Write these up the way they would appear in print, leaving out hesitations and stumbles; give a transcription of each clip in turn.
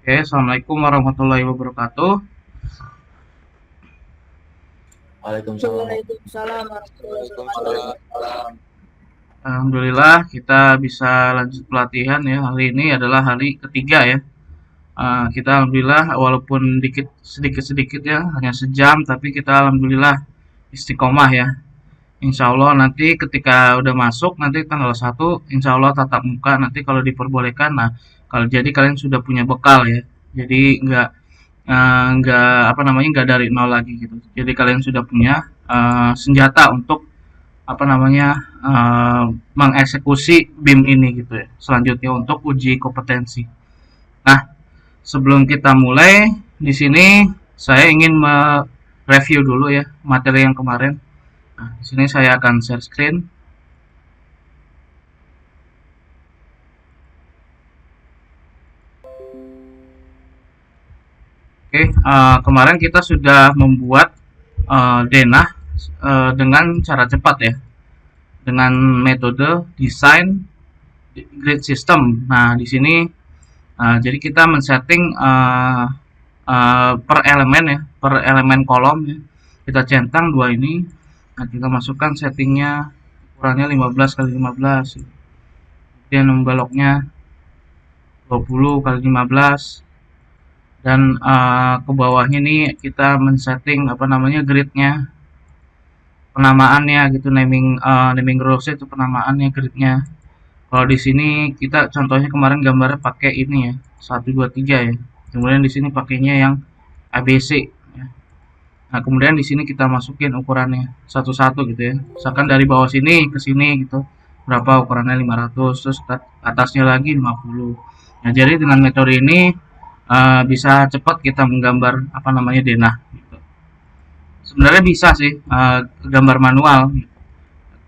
Oke, assalamualaikum warahmatullahi wabarakatuh. Waalaikumsalam. Waalaikumsalam warahmatullahi wabarakatuh. Waalaikumsalam. Alhamdulillah kita bisa lanjut pelatihan ya. Hari ini adalah hari ketiga ya. Kita alhamdulillah walaupun sedikit ya, hanya sejam, tapi kita alhamdulillah istiqomah ya. Insya Allah nanti ketika udah masuk nanti tanggal 1 insya Allah tatap muka nanti kalau diperbolehkan. Nah, kalau jadi kalian sudah punya bekal ya. Jadi nggak apa namanya nggak dari nol lagi gitu. Jadi kalian sudah punya senjata untuk apa namanya mengeksekusi BIM ini gitu ya. Selanjutnya untuk uji kompetensi. Nah, sebelum kita mulai di sini saya ingin mereview dulu ya materi yang kemarin. Nah, di sini saya akan share screen. Oke, kemarin kita sudah membuat denah dengan cara cepat ya, dengan metode desain grid system. Nah, di sini jadi kita men-setting per elemen ya, per elemen kolom ya. Kita centang dua ini. Nah, kita masukkan settingnya ukurannya 15 kali 15. Kemudian beloknya 20 kali 15. Dan ke bawahnya nih kita men-setting apa namanya gridnya, penamaannya gitu, naming rules itu penamaannya gridnya. Kalau di sini kita contohnya kemarin gambarnya pakai ini ya, 1 2 3 ya. Kemudian di sini pakainya yang ABC ya. Nah, kemudian di sini kita masukin ukurannya satu-satu gitu ya. Misalkan dari bawah sini ke sini gitu. Berapa ukurannya 500, terus atasnya lagi 50. Nah, jadi dengan metode ini bisa cepat kita menggambar apa namanya denah gitu. Sebenarnya bisa sih gambar manual.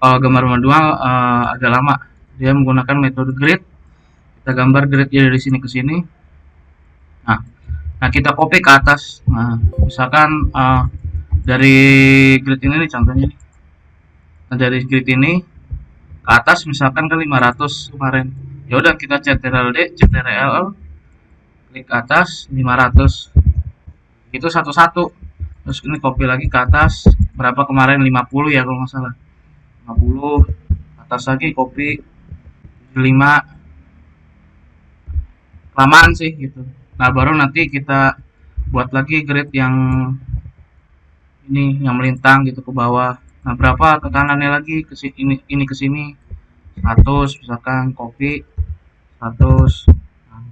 Kalau gambar manual agak lama. Dia menggunakan metode grid. Kita gambar gridnya dari sini ke sini. Nah, kita copy ke atas. Nah, misalkan dari grid ini nih contohnya. Nah, dari grid ini ke atas misalkan ke 500 kemarin. Ya udah kita CTRL-D, CTRL, klik atas 500. Itu satu-satu. Terus ini copy lagi ke atas. Berapa kemarin 50 ya kalau nggak salah. 50 atas lagi copy 5, kelamaan sih gitu. Nah, baru nanti kita buat lagi grid yang ini yang melintang gitu ke bawah. Nah, berapa ke kanannya lagi ke sini, ini ke sini 100 misalkan copy 100. Nah,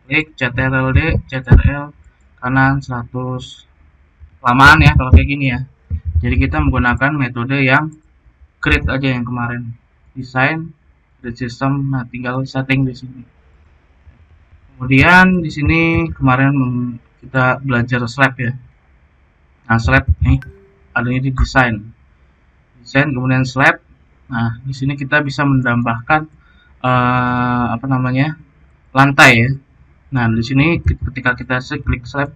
klik CTRL-D, CTRL kanan 100. Kelamaan ya kalau kayak gini ya. Jadi kita menggunakan metode yang grid aja yang kemarin. Desain grid system. Nah, tinggal setting di sini. Kemudian di sini kemarin kita belajar slab ya. Nah, slab nih adanya di desain. Desain kemudian slab. Nah, di sini kita bisa menambahkan apa namanya? Lantai ya. Nah, di sini ketika kita klik slab,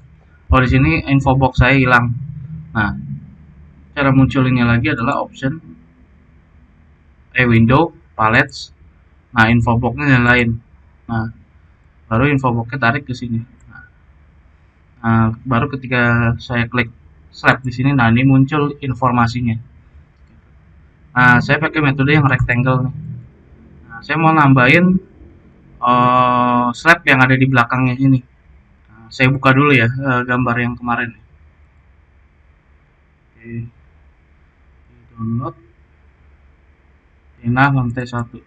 oh di sini info box saya hilang. Nah, cara munculinnya lagi adalah option window, palettes. Nah, info boxnya yang lain. Nah, baru info boxnya tarik ke sini. Nah, baru ketika saya klik slab di sini, nah ini muncul informasinya. Nah, saya pakai metode yang rectangle nih. Nah, saya mau nambahin slab yang ada di belakangnya ini. Nah, saya buka dulu ya gambar yang kemarin. Oke, download denah lantai 1.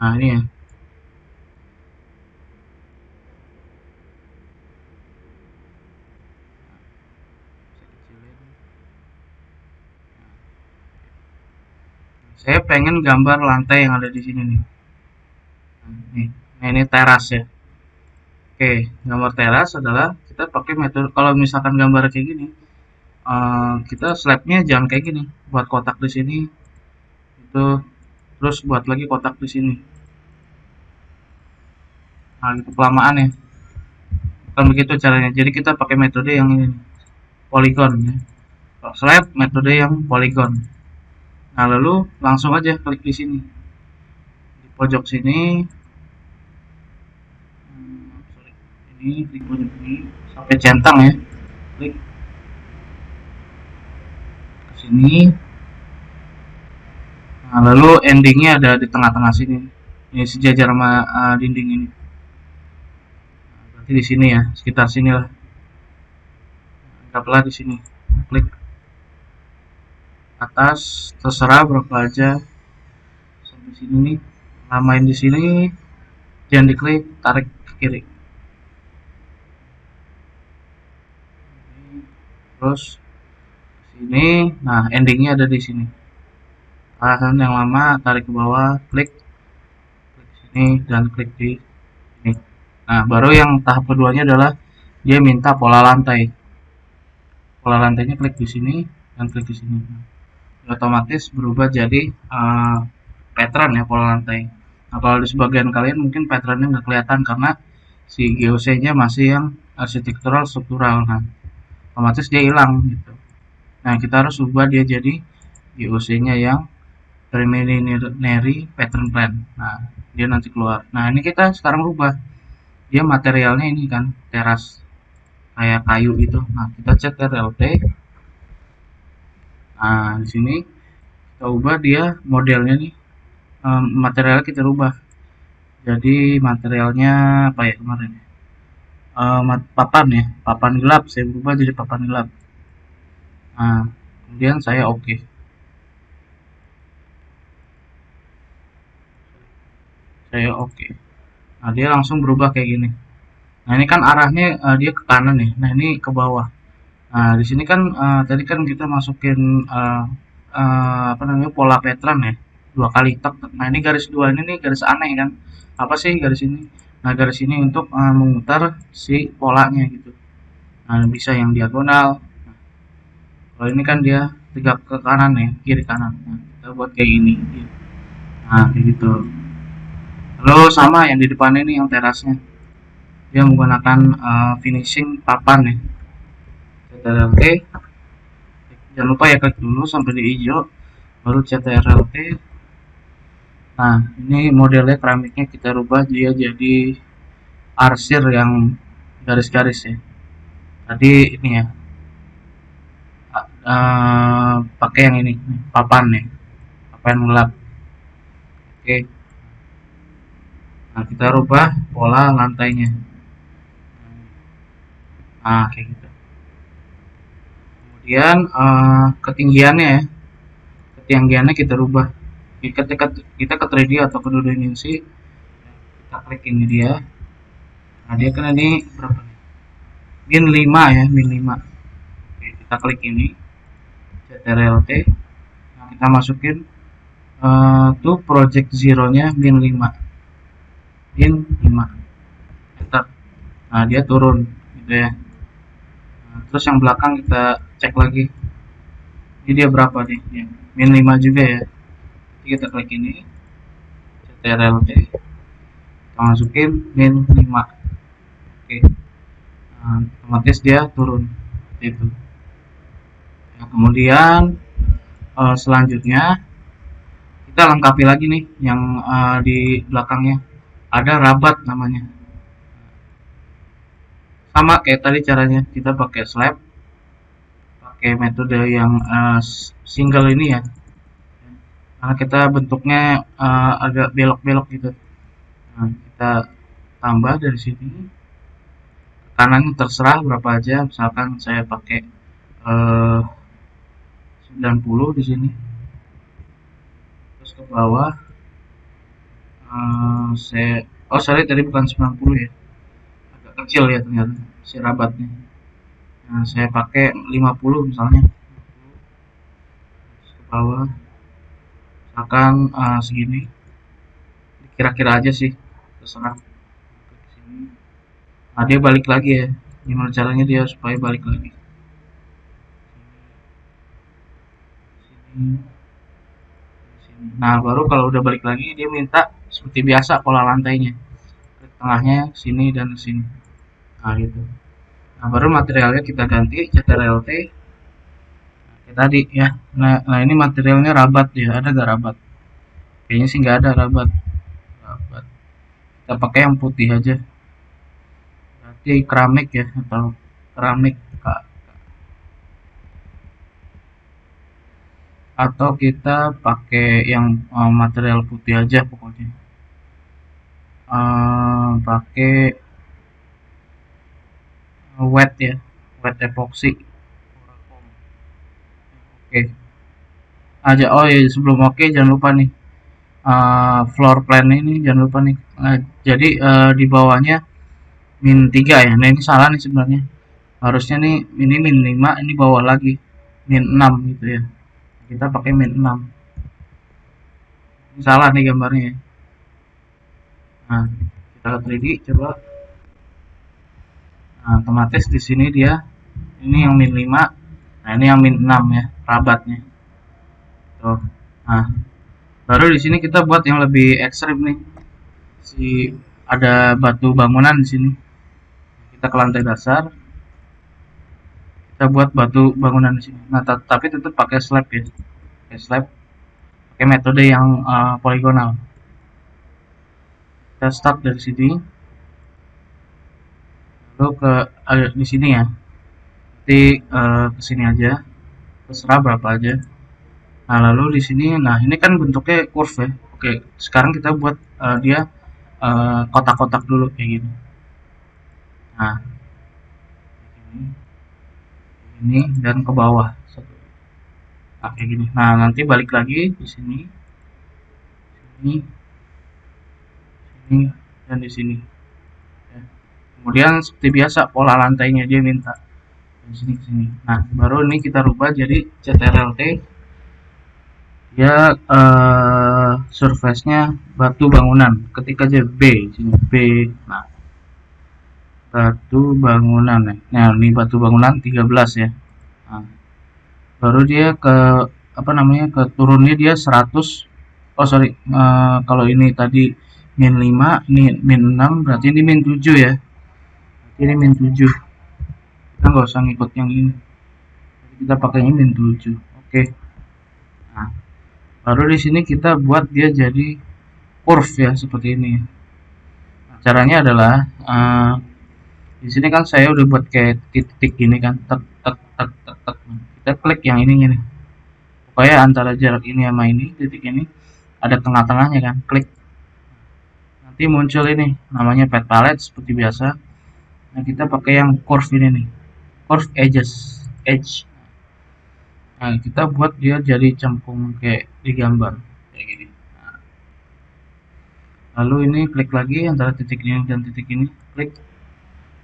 Nah, ini ya. Saya pengen gambar lantai yang ada di sini nih. Nah, ini teras ya. Oke, gambar teras adalah kita pakai metode kalau misalkan gambar kayak gini, kita slabnya jangan kayak gini, buat kotak di sini, itu terus buat lagi kotak di sini. Nah, gitu kelamaan ya. Bukan begitu caranya. Jadi kita pakai metode yang ini, polygon ya. Kalau slab metode yang polygon. Nah, lalu langsung aja klik di sini. Di pojok sini Ini klik ini sampai centang ya, klik ke sini. Nah, lalu endingnya ada di tengah-tengah sini, ini sejajar sama dinding ini. Nah, berarti di sini ya, sekitar sini lah, anggaplah di sini. Klik atas, terserah berapa aja sampai sini nih, lamain di sini, jangan diklik, tarik ke kiri. Terus sini, nah endingnya ada di sini. Arahan yang lama tarik ke bawah, klik sini dan klik di sini. Nah, baru yang tahap keduanya adalah dia minta pola lantai. Pola lantainya klik di sini dan klik di sini. Otomatis berubah jadi pattern ya, pola lantai. Nah, kalau di sebagian kalian mungkin patternnya nggak kelihatan karena si GOC-nya masih yang arsitektural struktural, kan otomatis dia hilang gitu. Nah, kita harus ubah dia jadi GOC-nya yang preliminary pattern plan. Nah, dia nanti keluar. Nah, ini kita sekarang rubah. Dia materialnya ini kan teras kayak kayu gitu. Nah, kita CTRL-T. Nah, di sini kita ubah dia modelnya nih. Materialnya kita rubah. Jadi materialnya apa ya kemarin? Papan ya, papan gelap. Saya berubah jadi papan gelap. Nah, kemudian saya oke. Nah, dia langsung berubah kayak gini. Nah, ini kan arahnya dia ke kanan nih. Nah, ini ke bawah. Nah, di sini kan tadi kan kita masukin apa namanya, pola pattern ya, 2 kali tek. Nah, ini garis 2 ini nih garis aneh kan. Apa sih garis ini? Nah, garis ini untuk memutar si polanya gitu. Nah, bisa yang diagonal. Nah, kalau ini kan dia tegak ke kanan ya, kiri kanan. Nah, kita buat kayak gini. Nah, kayak gitu. Lalu sama yang di depan ini yang terasnya. Dia menggunakan finishing papan ya. CTRL-T. Jangan lupa ya, klik dulu sampai di hijau, baru CTRL-T. Nah, ini modelnya keramiknya kita rubah dia jadi arsir yang garis-garis ya. Tadi ini ya, pakai yang ini, papan nih, papan gelap. Oke. Nah, kita rubah pola lantainya. Nah, kayak gitu. Kemudian ketinggiannya ya, ketinggiannya kita rubah. Ketika kita ke 3D atau ke 2 dimensi, kita klik ini dia. Nah, dia kan ini berapa nih? Min 5 ya, min 5. Oke, kita klik ini, CTRL-T. Nah, kita masukin tuh project zero-nya min 5. Min 5. Enter. Nah, dia turun gitu ya. Nah, terus yang belakang kita cek lagi. Ini dia berapa nih? Ya, min 5 juga ya. Jadi kita klik ini, CTRL-T. Kita masukin min 5. Oke. Nah, otomatis dia turun seperti itu. Nah, kemudian selanjutnya kita lengkapi lagi nih yang di belakangnya, ada rabat namanya. Sama kayak tadi caranya, kita pakai slab, pakai metode yang single ini ya, karena kita bentuknya agak belok-belok gitu. Nah, kita tambah dari sini, kanan terserah berapa aja, misalkan saya pakai 90 di sini, terus ke bawah sorry tadi bukan 90 ya, agak kecil ya ternyata si rabatnya. Nah, saya pakai 50 misalnya, terus ke bawah misalkan segini, kira-kira aja sih, terserah. Nah, dia balik lagi ya, gimana caranya dia supaya balik lagi sini. Nah, baru kalau udah balik lagi dia minta seperti biasa pola lantainya, ke tengahnya sini dan sini. Nah, gitu. Nah, baru materialnya kita ganti, CTRL-T. Kayak tadi ya. Nah, ini materialnya rabat ya, ada gak rabat? Kayaknya sih nggak ada rabat. Kita pakai yang putih aja. seperti keramik ya, atau keramik atau kita pakai yang material putih aja pokoknya. Pakai wet ya, wet epoxy. Oke, aja. Oh ya, sebelum oke jangan lupa nih, floor plan ini jangan lupa nih. Jadi di bawahnya -3 ya. Nah ini salah nih sebenarnya. Harusnya nih ini -5, ini bawah lagi -6 gitu ya. Kita pakai -6. Ini salah nih gambarnya ya. Nah, kita lihat 3D coba. Nah, otomatis di sini dia ini yang -5. Nah, ini yang -6 ya, rabatnya. Tuh. Nah, baru di sini kita buat yang lebih ekstrim nih. Ada batu bangunan di sini. Kita ke lantai dasar. Kita buat batu bangunan di sini. Nah, tapi tetap pakai slab ya. Pakai slab. Pakai metode yang poligonal. Kita start dari sini. Lalu ke di sini ya. Nanti ke sini aja. Terserah berapa aja. Nah, lalu di sini, nah ini kan bentuknya curve ya. Oke, sekarang kita buat dia kotak-kotak dulu kayak gini. Nah, ini dan ke bawah. Nah, kayak gini. Nah, nanti balik lagi di sini, sini, sini, dan di sini. Ya. Kemudian seperti biasa pola lantainya dia minta dari sini ke sini. Nah, baru ini kita rubah jadi CTRL-T. Dia surface-nya batu bangunan. Ketik aja B, sini B. Nah, batu bangunan ya. Nah, ini batu bangunan 13 ya. Nah, baru dia ke apa namanya? Ke turunnya dia 100. Oh, sorry. Kalau ini tadi -5, ini -6, berarti ini -7 ya. Berarti ini -7. Kita nggak usah ngikut yang ini. Kita pakainya -7. Oke. Nah, baru di sini kita buat dia jadi curve ya seperti ini. Nah, caranya adalah di sini kan saya udah buat kayak titik gini kan, tek tek tek tek tek. Kita klik yang ini nih, supaya antara jarak ini sama ini, titik ini ada tengah-tengahnya kan, klik. Nanti muncul ini, namanya pet palette seperti biasa. Nah kita pakai yang curve ini nih, curve edge. Nah kita buat dia jadi cempung kayak di gambar, kayak gini. Nah, lalu ini klik lagi antara titik ini dan titik ini, klik.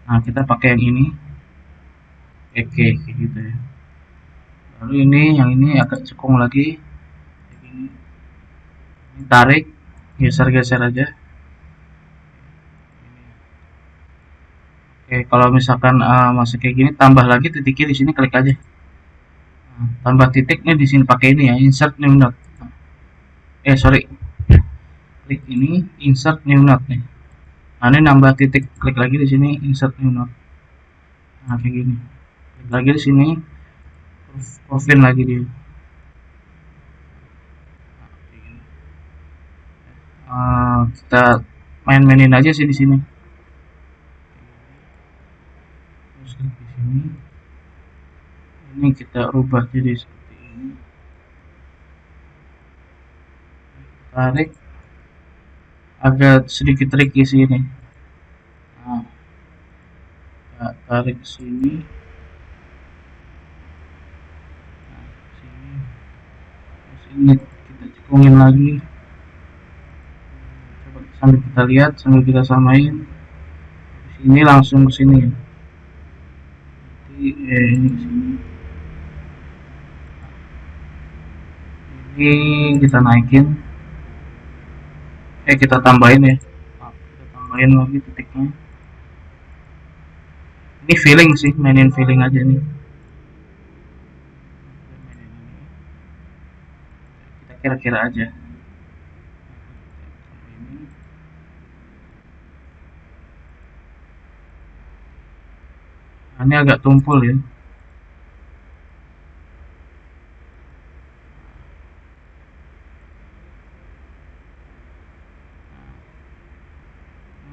Nah kita pakai yang ini, kayak gitu ya. Lalu ini yang ini agak cekung lagi, ini tarik, geser-geser aja. Oke, kalau misalkan masih kayak gini, tambah lagi titiknya di sini, klik aja. Nah, tambah titiknya di sini pakai ini ya, insert new node. Sorry, klik ini, insert new node nih. Nah ini nambah titik, klik lagi di sini, insert new node. Nah kayak gini, klik lagi di sini, curve lagi dia. Kita main-mainin aja sih di sini. Terus di sini, ini kita rubah jadi seperti ini. Tarik, agak sedikit tricky sih ini. Nah, kita tarik sini. Nah, sini. Terus ini kita cekungin lagi. Coba sambil kita lihat, sambil kita samain. Sini langsung ke sini. Ini ke sini. Ini kita naikin. Kita tambahin ya. Kita tambahin lagi titiknya. Ini feeling sih, mainin feeling aja nih. Kita kira-kira aja. Nah, ini agak tumpul ya.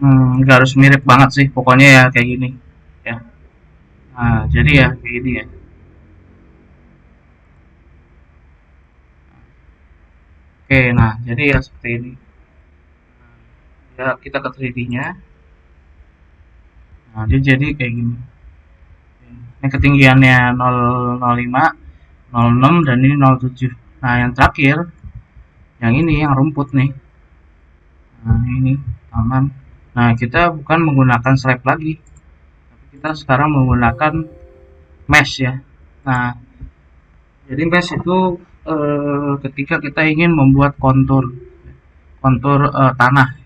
nggak harus mirip banget sih, pokoknya ya kayak gini ya. Nah, jadi ya kayak gini ya. Oke, nah jadi ya seperti ini. Ya kita ke 3D-nya. Nah, dia jadi kayak gini. Ini ketinggiannya 005, 06 dan ini 07. Nah, yang terakhir yang ini yang rumput nih. Nah, ini taman. Nah, kita bukan menggunakan slab lagi, tapi kita sekarang menggunakan mesh ya. Nah, jadi mesh itu ketika kita ingin membuat kontur tanah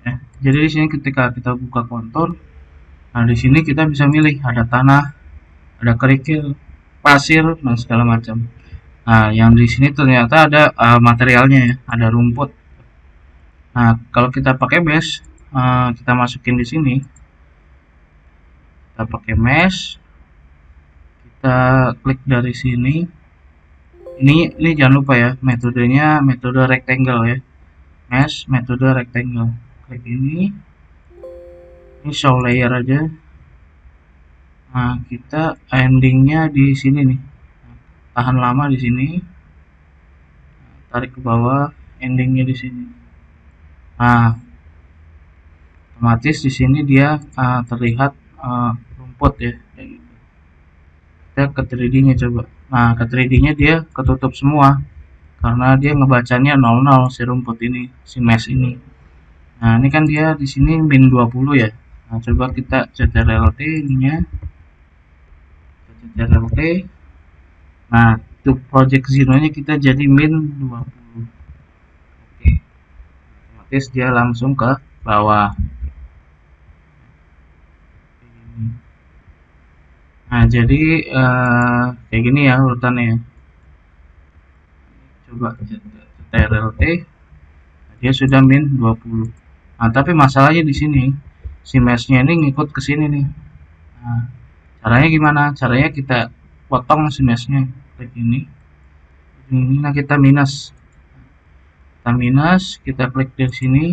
ya. Jadi di sini ketika kita buka kontur, nah di sini kita bisa milih ada tanah, ada kerikil, pasir dan segala macam. Nah, yang di sini ternyata ada materialnya ya, ada rumput. Nah, kalau kita pakai mesh, kita masukin di sini, kita pakai mesh, kita klik dari sini. Ini jangan lupa ya, metodenya metode rectangle ya, mesh metode rectangle. Klik ini show layer aja. Nah, kita endingnya di sini nih, tahan lama di sini, tarik ke bawah, endingnya di sini. Nah, otomatis di sini dia terlihat rumput ya, kayak gitu. Kita ke 3D-nya coba. Nah, ke 3D-nya dia ketutup semua karena dia ngebacanya 00 si rumput ini, si mesh ini. Nah, ini kan dia di sini min 20 ya. Nah, coba kita CTRL-T ininya. CTRL-T. Nah, untuk project zero-nya kita jadi min 20. Oke. Otomatis dia langsung ke bawah. Nah, jadi kayak gini ya urutannya. Coba CTRL-T, dia sudah min 20. Nah, tapi masalahnya di sini si mesh-nya ini ngikut ke sini nih. Nah, caranya gimana? Caranya kita potong si mesh-nya, klik ini. Nah, kita minus. Kita klik dari sini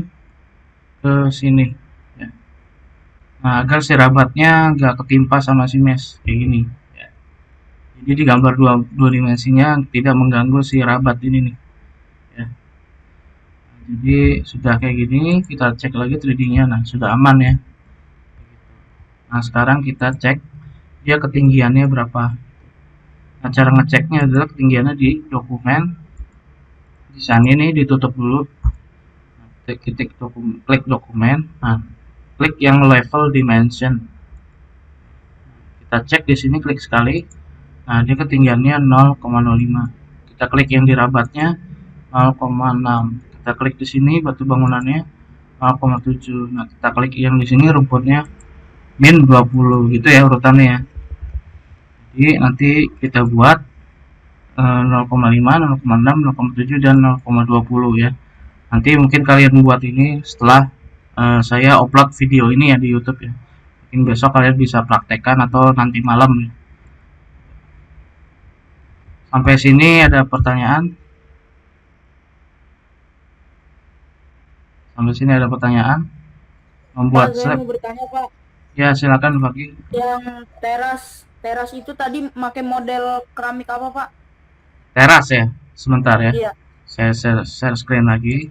ke sini. Ya. Nah, agar si rabatnya nggak ketimpa sama si mesh kayak gini. Ya. Jadi di gambar dua dimensinya tidak mengganggu si rabat ini nih. Ya. Jadi sudah kayak gini, kita cek lagi 3D-nya. Nah, sudah aman ya. Nah, sekarang kita cek dia ketinggiannya berapa. Nah, cara ngeceknya adalah ketinggiannya di dokumen. Di sana ini ditutup dulu. Klik dokumen. Nah, klik yang level dimension. Kita cek di sini, klik sekali. Nah, dia ketinggiannya 0,05. Kita klik yang di rabatnya 0,6. Kita klik di sini batu bangunannya 0,7. Nah, kita klik yang di sini rumputnya min 20 gitu ya urutannya ya. Jadi nanti kita buat 0,5, 0,6, 0,7 dan 0,20 ya. Nanti mungkin kalian buat ini setelah saya upload video ini ya di YouTube ya. Mungkin besok kalian bisa praktekkan atau nanti malam ya. Sampai sini ada pertanyaan? Sampai sini ada pertanyaan? Membuat Pak, saya mau bertanya Pak. Ya, silakan Faki. Yang teras itu tadi pakai model keramik apa Pak? Teras ya, sebentar ya. Iya. Saya share screen lagi.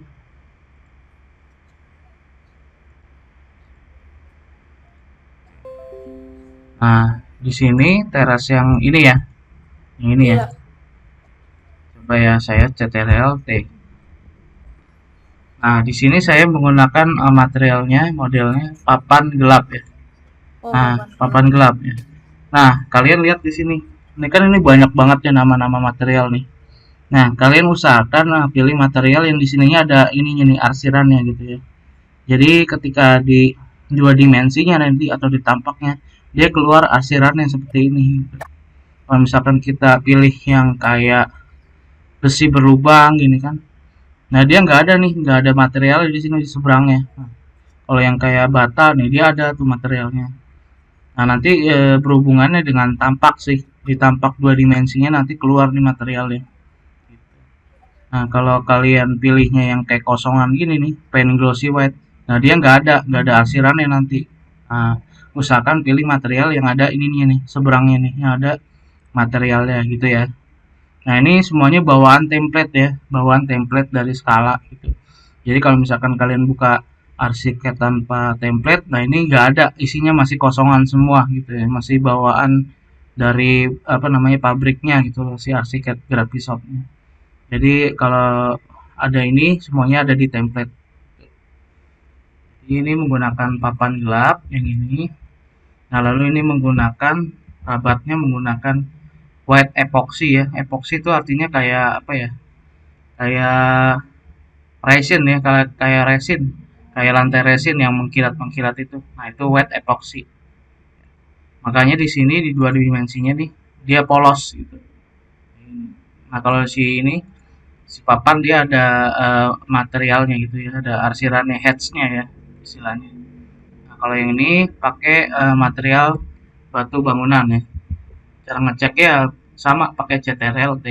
Nah, di sini teras yang ini ya, yang ini ya. Coba ya, saya CTRL-T. Nah, di sini saya menggunakan materialnya, modelnya papan gelap ya. Nah, papan gelap ya. Nah, kalian lihat di sini. Ini kan ini banyak banget ya nama-nama material nih. Nah, kalian usahakan pilih material yang di sininya ada ininya nih, arsirannya gitu ya. Jadi ketika di dua dimensinya nanti atau di tampaknya dia keluar arsirannya seperti ini. Kalau misalkan kita pilih yang kayak besi berlubang gini kan, nah dia nggak ada nih, nggak ada material di sini di seberangnya. Nah, kalau yang kayak bata nih dia ada tuh materialnya. Nah, nanti berhubungannya dengan tampak sih, di tampak dua dimensinya nanti keluar nih materialnya. Nah, kalau kalian pilihnya yang kayak kosongan gini nih, plain glossy white, Nah, dia nggak ada arsirannya nanti. Nah, usahakan pilih material yang ada ininya nih, seberangnya nih, yang ada materialnya gitu ya. Nah, ini semuanya bawaan template ya, bawaan template dari skala gitu. Jadi kalau misalkan kalian buka arsiket tanpa template, nah ini nggak ada, isinya masih kosongan semua gitu ya, masih bawaan dari apa namanya pabriknya gitu loh, si arsiket Graphisoft-nya. Jadi kalau ada ini semuanya ada di template. Ini menggunakan papan gelap yang ini. Nah, lalu ini menggunakan rabatnya menggunakan white epoxy ya. Epoxy itu artinya kayak apa ya? Kayak resin ya, kayak resin, kayak lantai resin yang mengkilat-mengkilat itu. Nah, itu white epoxy. Makanya di sini di dua dimensinya nih dia polos gitu. Nah, kalau si papan dia ada materialnya gitu ya, ada arsirannya, hedge-nya ya istilahnya. Nah, kalau yang ini pakai material batu bangunan ya. Cara ngeceknya sama pakai CTRL-T.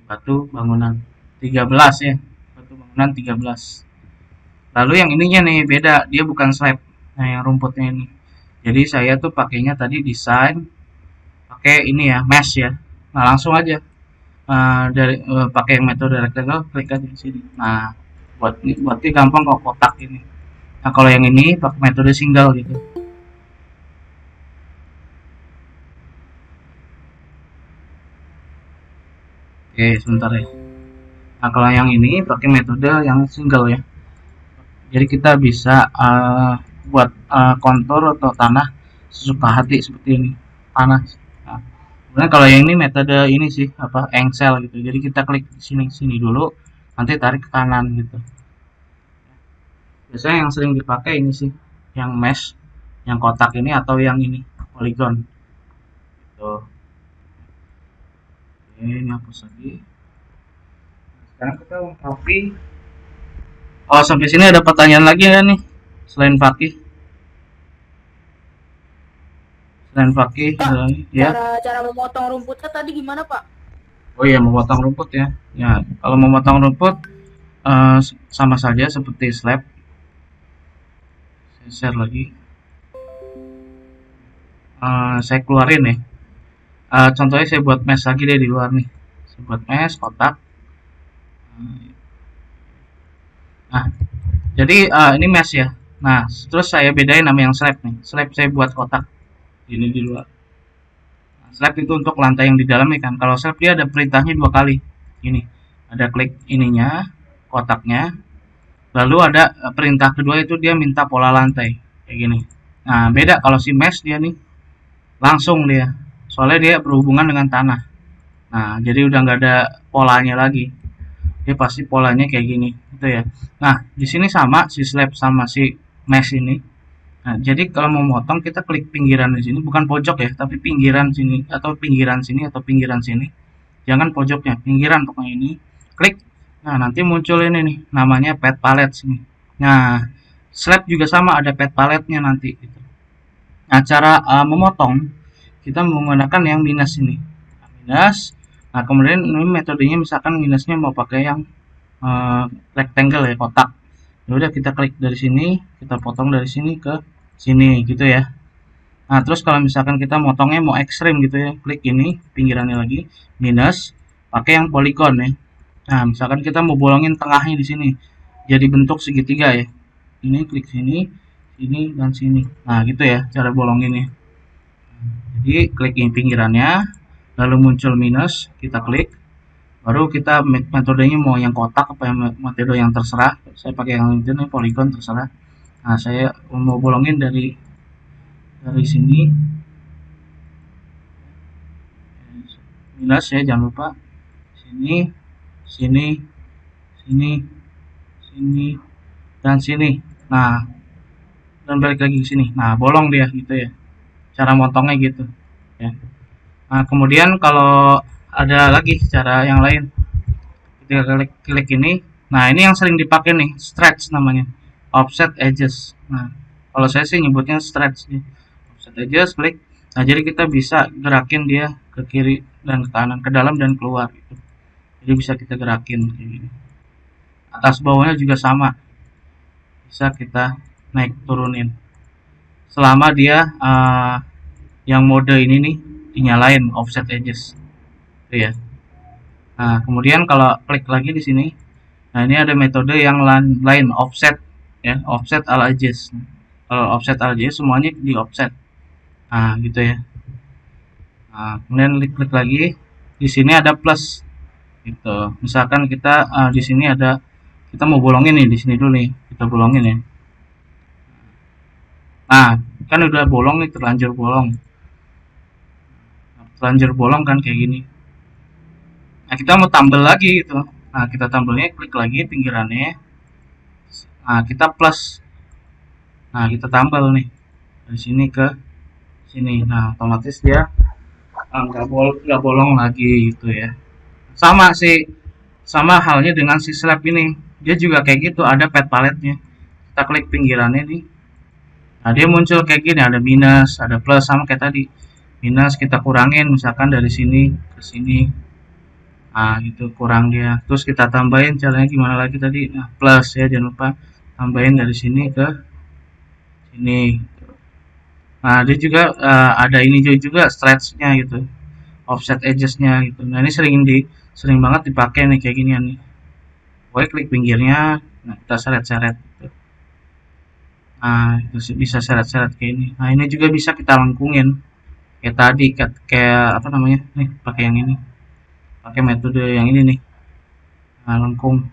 Batu bangunan 13 ya. Batu bangunan 13. Lalu yang ininya nih beda, dia bukan slab. Nah, yang rumputnya ini. Jadi saya tuh pakainya tadi desain pakai ini ya, mesh ya. Nah, langsung aja pakai metode rectangle, klik aja di sini. Nah, buatnya gampang kok kotak ini. Nah, kalau yang ini pakai metode single gitu. Oke, sebentar ya. Nah, kalau yang ini pakai metode yang single ya. Jadi kita bisa buat kontur atau tanah sesuka hati seperti ini. Tanah. Nah, kemudian kalau yang ini metode ini sih apa engsel gitu. Jadi kita klik sini dulu, nanti tarik ke kanan gitu. Biasanya yang sering dipakai ini sih, yang mesh, yang kotak ini atau yang ini polygon. Gitu. Oke, ini hapus lagi. Sekarang kita copy. Oh, sampai sini ada pertanyaan lagi ya nih? Selain Fakih? Selain Fakih, Pak, ya. cara memotong rumputnya tadi gimana, Pak? Oh iya, memotong rumput ya. Ya, kalau memotong rumput sama saja seperti slab. Saya share lagi. Saya keluarin ya. Contohnya saya buat mesh lagi deh di luar nih. Saya buat mesh kotak. Nah, jadi ini mesh ya. Nah, terus saya bedain sama yang slab nih. Slab saya buat kotak. Ini di luar. Nah, slab itu untuk lantai yang di dalamnya kan. Kalau slab dia ada perintahnya dua kali. Ini ada klik ininya, kotaknya. Lalu ada perintah kedua itu dia minta pola lantai kayak gini. Nah, beda kalau si mesh dia nih langsung dia. Soalnya dia berhubungan dengan tanah. Nah, jadi udah nggak ada polanya lagi. Dia pasti polanya kayak gini, gitu ya. Nah, di sini sama si slab sama si mesh ini. Nah, jadi kalau mau motong kita klik pinggiran di sini, bukan pojok ya, tapi pinggiran sini atau pinggiran sini atau pinggiran sini. Jangan pojoknya, pinggiran pokoknya ini. Klik. Nah, nanti muncul ini nih, namanya pad palette sini. Nah, slab juga sama ada pad palette-nya nanti gitu. Nah, cara memotong kita menggunakan yang minus ini. Nah, minus. Nah, kemudian ini metodenya misalkan minusnya mau pakai yang rectangle ya, kotak. Ya udah kita klik dari sini, kita potong dari sini ke sini gitu ya. Nah, terus kalau misalkan kita motongnya mau ekstrim gitu ya, klik ini pinggirannya lagi, minus, pakai yang polygon ya. Nah, misalkan kita mau bolongin tengahnya di sini, jadi bentuk segitiga ya. Ini klik sini, sini dan sini. Nah, gitu ya cara bolonginnya. Jadi klik ini pinggirannya, lalu muncul minus, kita klik, baru kita metodenya mau yang kotak apa yang metode yang terserah. Saya pakai yang ini polygon terserah. Nah, saya mau bolongin dari sini minus ya, jangan lupa sini, sini, sini, sini, dan sini. Nah, dan balik lagi ke sini. Nah, bolong dia gitu ya. Cara motongnya gitu ya. Nah, kemudian kalau ada lagi cara yang lain, ketika klik ini, nah ini yang sering dipakai nih, stretch namanya, offset edges. Nah, kalau saya sih nyebutnya stretch nih, offset edges, klik. Nah, jadi kita bisa gerakin dia ke kiri dan ke kanan, ke dalam dan keluar gitu. Jadi bisa kita gerakin kayak gini. Atas bawahnya juga sama. bisa kita naik turunin selama dia yang mode ini nih dinyalain offset edges gitu ya. Nah, kemudian kalau klik lagi di sini, nah ini ada metode yang lain offset ya, offset all edges. Kalau offset all edges semuanya di offset. Nah, gitu ya. Nah, kemudian klik lagi di sini ada plus gitu. Misalkan kita di sini ada kita mau bolongin nih di sini dulu nih. Kita bolongin ya. Nah, kan udah bolong nih, terlanjur bolong. Terlanjur bolong kan kayak gini. Nah, kita mau tambal lagi gitu. Nah, kita tambelnya klik lagi pinggirannya. Nah, kita plus. Nah, kita tambal nih dari sini ke sini. Nah, otomatis dia nggak bolong lagi gitu ya. Sama sih, sama halnya dengan si slab ini. Dia juga kayak gitu, ada pad paletnya. Kita klik pinggirannya nih. Nah, dia muncul kayak gini, ada minus, ada plus, sama kayak tadi. Minus kita kurangin misalkan dari sini ke sini. Nah, gitu kurang dia. Terus kita tambahin, caranya gimana lagi tadi? Nah, plus ya, jangan lupa tambahin dari sini ke sini. Nah, dia juga ada ini juga stretch-nya gitu. Offset edges-nya gitu. Nah, ini sering banget dipakai nih kayak gini nih. Pokoknya klik pinggirnya, nah kita seret-seret gitu. Nah, itu bisa seret-seret kayak ini. Nah, ini juga bisa kita lengkungin. Kayak tadi kayak apa namanya? Nih, pakai yang ini. Pakai metode yang ini nih. Nah, lengkung.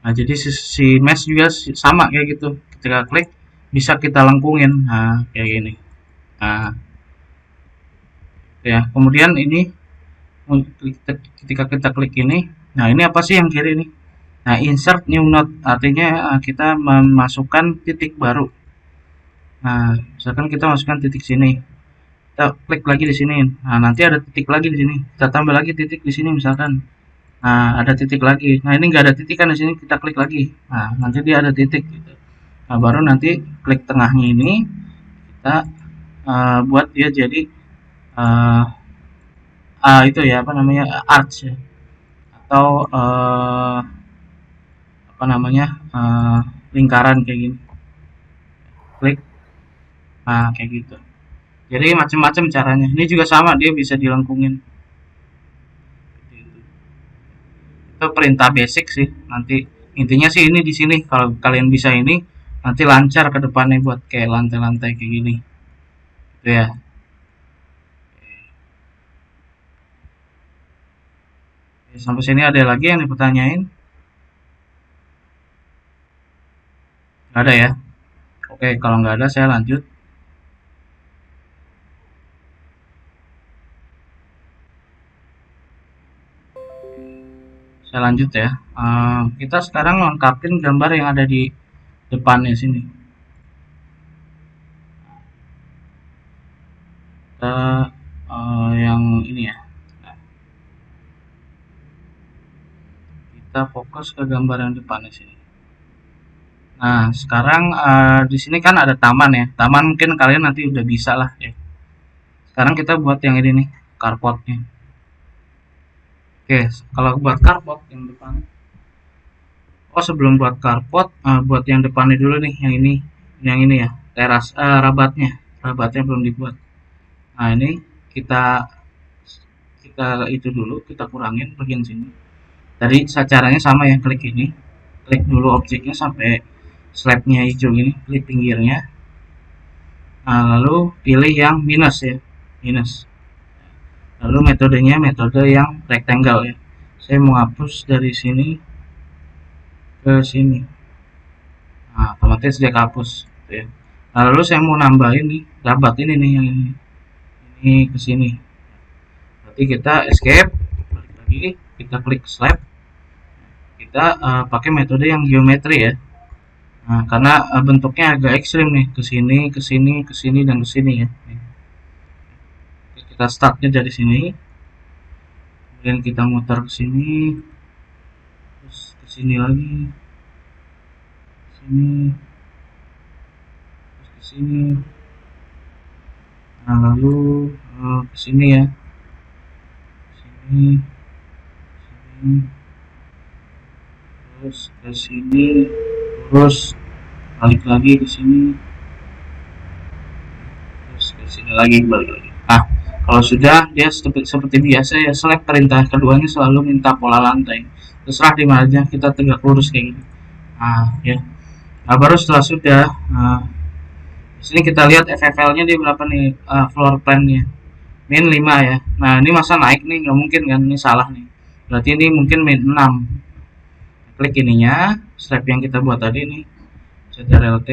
Nah, jadi si mesh juga sama kayak gitu. Ketika klik bisa kita lengkungin. Nah, kayak gini. Nah, ya. Kemudian ini ketika kita klik ini, nah ini apa sih yang kiri ini? Nah, insert new node artinya kita memasukkan titik baru. Nah, misalkan kita masukkan titik sini, kita klik lagi di sini. Nah, nanti ada titik lagi di sini. Kita tambah lagi titik di sini misalkan. Nah, ada titik lagi. Nah, ini nggak ada titik kan di sini, kita klik lagi. Nah, nanti dia ada titik gitu. Nah, baru nanti klik tengahnya ini kita buat dia jadi itu ya apa namanya arch ya, atau apa namanya lingkaran kayak gini. Klik, nah kayak gitu. Jadi macam-macam caranya. Ini juga sama, dia bisa dilengkungin. Itu perintah basic sih. Nanti intinya sih ini di sini. Kalau kalian bisa ini, nanti lancar ke depannya buat kayak lantai-lantai kayak gini. Gitu ya. Sampai sini ada lagi yang dipertanyain? Nggak ada ya? Oke, kalau nggak ada saya lanjut. Saya lanjut ya. Kita sekarang lengkapin gambar yang ada di depannya sini. Kita yang ini ya. Kita fokus ke gambar yang depannya sini. Nah, sekarang di sini kan ada taman ya. Taman mungkin kalian nanti udah bisa lah ya. Sekarang kita buat yang ini nih, carportnya. Oke, kalau buat carport yang depan. Oh, sebelum buat carport, buat yang depannya dulu nih, yang ini ya, teras rabatnya belum dibuat. Nah, ini kita itu dulu, kita kurangin bagian sini. Tadi caranya sama ya, klik ini, klik dulu objeknya sampai slabnya hijau ini, klik pinggirnya. Nah, lalu pilih yang minus ya, minus. Lalu metodenya metode yang rectangle ya. Saya mau hapus dari sini ke sini. Nah, otomatis dia kehapus gitu ya. Nah, lalu saya mau nambahin nih rabat ini nih yang ini ke sini. Berarti kita escape, balik lagi, kita klik slab. Kita pakai metode yang geometri ya. Nah, karena bentuknya agak ekstrim nih, ke sini, ke sini, ke sini dan ke sini ya. Kita startnya dari sini. Kemudian kita muter ke sini. Terus ke sini lagi. Sini. Terus ke sini. Nah, lalu ke sini ya. Sini. Sini. Terus ke sini, terus balik lagi ke sini, terus ke sini lagi, balik lagi. Nah, kalau sudah, dia seperti biasa ya, select perintah keduanya selalu minta pola lantai. Terserah di mana aja, kita tegak lurus kayak gitu. Nah, ya. Nah, baru setelah sudah, di sini kita lihat FFL-nya dia berapa nih, floor plan-nya. Min 5 ya. Nah, ini masa naik nih, nggak mungkin kan, ini salah nih. Berarti ini mungkin min 6. Klik ininya, step yang kita buat tadi nih, CTRL-T,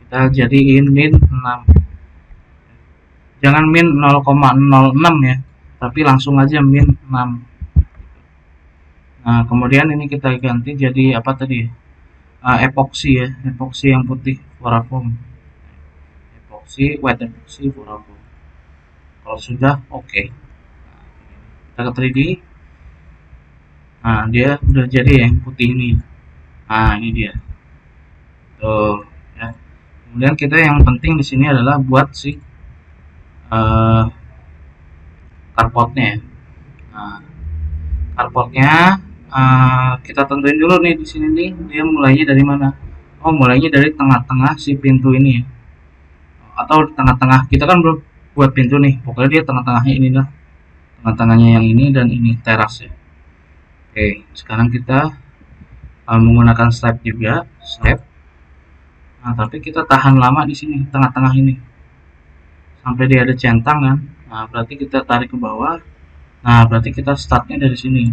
kita jadiin min 6. Jangan min 0,06 ya, tapi langsung aja min 6. Nah, kemudian ini kita ganti jadi apa tadi? Epoxy ya, epoxy yang putih, Foam. Epoxy, white epoxy, Foam. Kalau sudah, oke. Kita ke 3D. Nah, dia udah jadi yang putih ini. Nah, ini dia. Tuh, ya. Kemudian kita yang penting di sini adalah buat si carportnya ya. Nah, carportnya kita tentuin dulu nih di sini nih, dia mulainya dari mana? Oh, mulainya dari tengah-tengah si pintu ini ya. Atau tengah-tengah, kita kan belum buat pintu nih, pokoknya dia tengah-tengahnya ini lah. Tengah-tengahnya yang ini dan ini teras ya. Oke, sekarang kita menggunakan slab juga, slab. Nah, tapi kita tahan lama di sini, tengah-tengah ini, sampai dia ada centang kan. Nah, berarti kita tarik ke bawah. Nah, berarti kita startnya dari sini,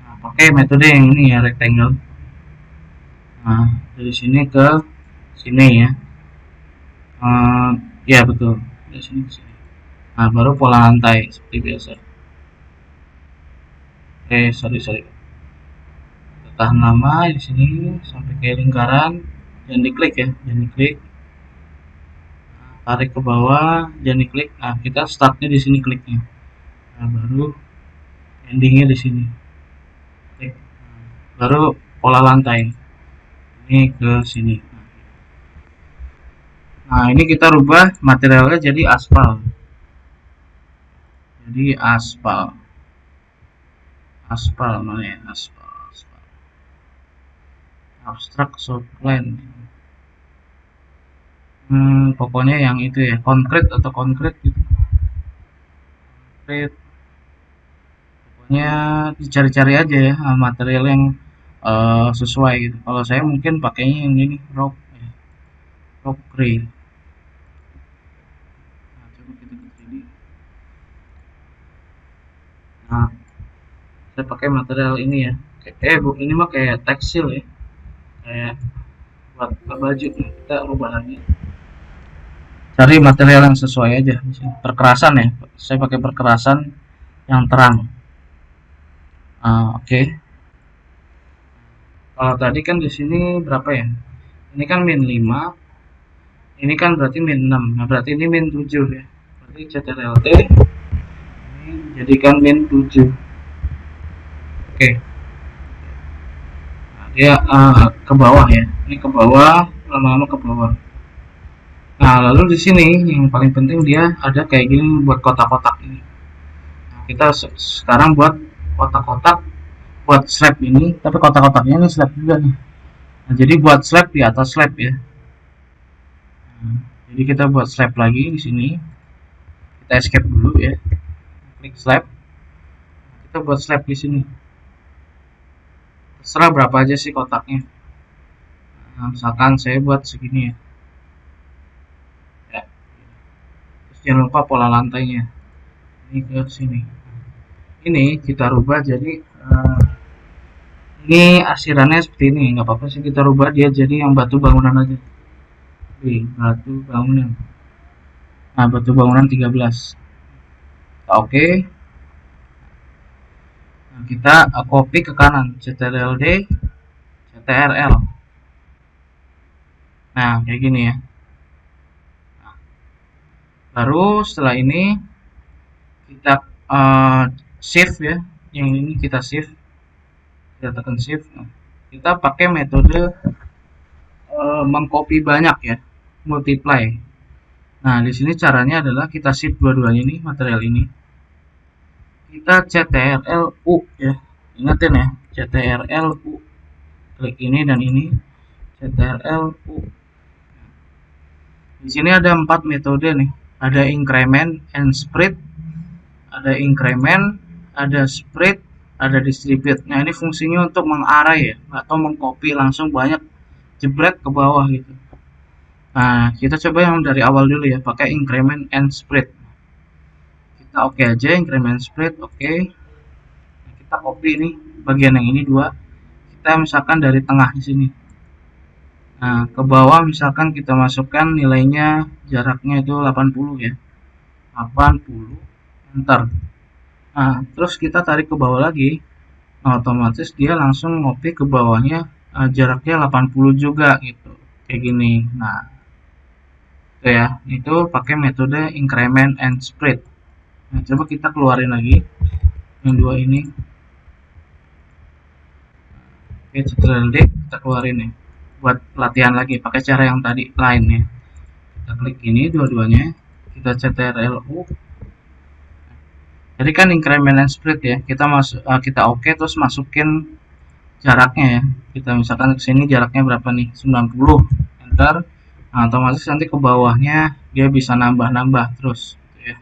Nah, pakai metode yang ini ya, rectangle. Nah, dari sini ke sini ya. Ya betul, dari sini ke sini. Nah, baru pola lantai seperti biasa. Sorry. Tahan lama di sini sampai kayak lingkaran, jangan diklik ya, jangan diklik. Nah, tarik ke bawah, jangan diklik. Nah, kita startnya di sini kliknya. Nah, baru endingnya di sini. Klik. Nah, baru pola lantai. Ini ke sini. Nah, ini kita rubah materialnya jadi aspal. Aspal mana ya? Aspal. Abstract soft plan. Pokoknya yang itu ya, konkret atau konkret gitu. Konkret. Pokoknya dicari-cari aja ya material yang sesuai gitu. Kalau saya mungkin pakainya yang ini rock gray. Nah, coba kita ke sini. Nah, saya pakai material ini ya. Ini mah kayak tekstil ya, kayak buat baju. Kita ubah lagi, cari material yang sesuai aja. Perkerasan ya, saya pakai perkerasan yang terang. Oke. Kalau tadi kan di sini berapa ya? Ini kan min 5, ini kan berarti min 6. Nah, berarti ini min 7 ya. Berarti CTRL-T ini jadikan min 7. Oke. Nah, dia ke bawah ya. Ini ke bawah, lama-lama ke bawah. Nah, lalu di sini yang paling penting dia ada kayak gini buat kotak-kotak ini. Nah, kita sekarang buat kotak-kotak, buat slab ini, tapi kotak-kotaknya ini slab juga nih. Nah, jadi buat slab di atas slab ya. Nah, jadi kita buat slab lagi di sini. Kita escape dulu ya. Klik slab. Kita buat slab di sini. Terserah berapa aja sih kotaknya. Nah, misalkan saya buat segini ya. Terus jangan lupa pola lantainya. Ini ke sini. Ini kita rubah jadi ini asirannya seperti ini, nggak apa-apa sih kita rubah dia jadi yang batu bangunan aja. Batu bangunan. Nah, batu bangunan 13. Oke. Nah, kita copy ke kanan, CTRL-D, CTRL. Nah, kayak gini ya. Nah, baru setelah ini kita shift ya, yang ini kita shift, kita tekan shift. Nah, kita pakai metode mengcopy banyak ya, multiply. Nah, di sini caranya adalah kita shift dua-duanya ini, material ini, kita CTRL U ya, ingatin ya, CTRL U. klik ini dan ini, CTRL-U. Di sini ada 4 metode nih, ada increment and spread, ada increment, ada spread, ada distribute. Nah, ini fungsinya untuk mengarai ya, atau mengcopy langsung banyak jebret ke bawah gitu. Nah, kita coba yang dari awal dulu ya, pakai increment and spread. Kita oke aja, increment spread, oke. Nah, kita copy ini bagian yang ini dua. Kita misalkan dari tengah di sini. Nah, ke bawah misalkan kita masukkan nilainya, jaraknya itu 80 ya. 80, enter. Nah, terus kita tarik ke bawah lagi. Nah, otomatis dia langsung ngopi ke bawahnya, jaraknya 80 juga gitu. Kayak gini. Nah, itu ya, itu pakai metode increment and spread. Nah, coba kita keluarin lagi yang dua ini. Oke, Ctrl+D kita keluarin nih buat latihan lagi pakai cara yang tadi lain ya. Kita klik ini dua-duanya, kita CTRL-U. Jadi kan increment and spread ya, kita oke terus masukin jaraknya ya. Kita misalkan ke sini jaraknya berapa nih, 90, enter. Nah, otomatis nanti ke bawahnya dia bisa nambah-nambah terus gitu ya,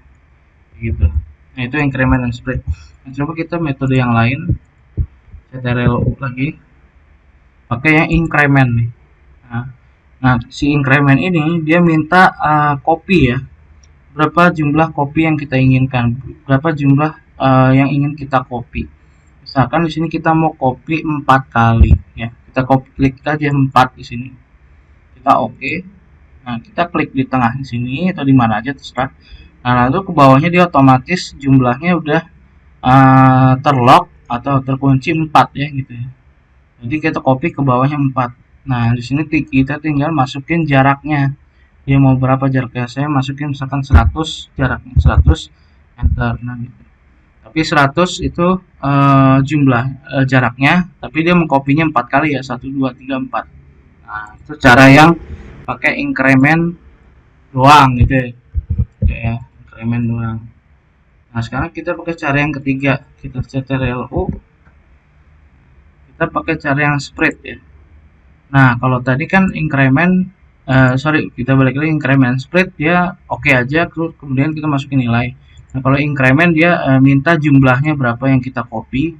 gitu. Nah, itu increment and spread. Nah, coba kita metode yang lain, CTRL-U lagi, pakai yang increment nih. Nah, si increment ini dia minta copy ya, berapa jumlah copy yang kita inginkan, berapa jumlah yang ingin kita copy. Misalkan di sini kita mau copy 4 kali ya, kita klik aja 4 di sini, kita oke. Nah, kita klik di tengah di sini atau di mana aja terserah. Nah, lalu ke bawahnya dia otomatis jumlahnya udah terlock atau terkunci 4 ya gitu ya. Jadi kita copy ke bawahnya 4. Nah, di sini kita tinggal masukin jaraknya. Dia mau berapa jaraknya? Saya masukin misalkan 100 jaraknya, 100, enter. Nah, gitu. Tapi 100 itu jumlah jaraknya, tapi dia mengkopinya 4 kali ya, 1 2 3 4. Nah, itu cara yang pakai increment doang gitu ya. Oke ya, increment doang. Nah, sekarang kita pakai cara yang ketiga. Kita CTRL-U. Kita pakai cara yang spread ya. Nah, kalau tadi kan increment, kita balik lagi increment, spread dia oke aja, kemudian kita masukin nilai. Nah, kalau increment dia minta jumlahnya berapa yang kita copy.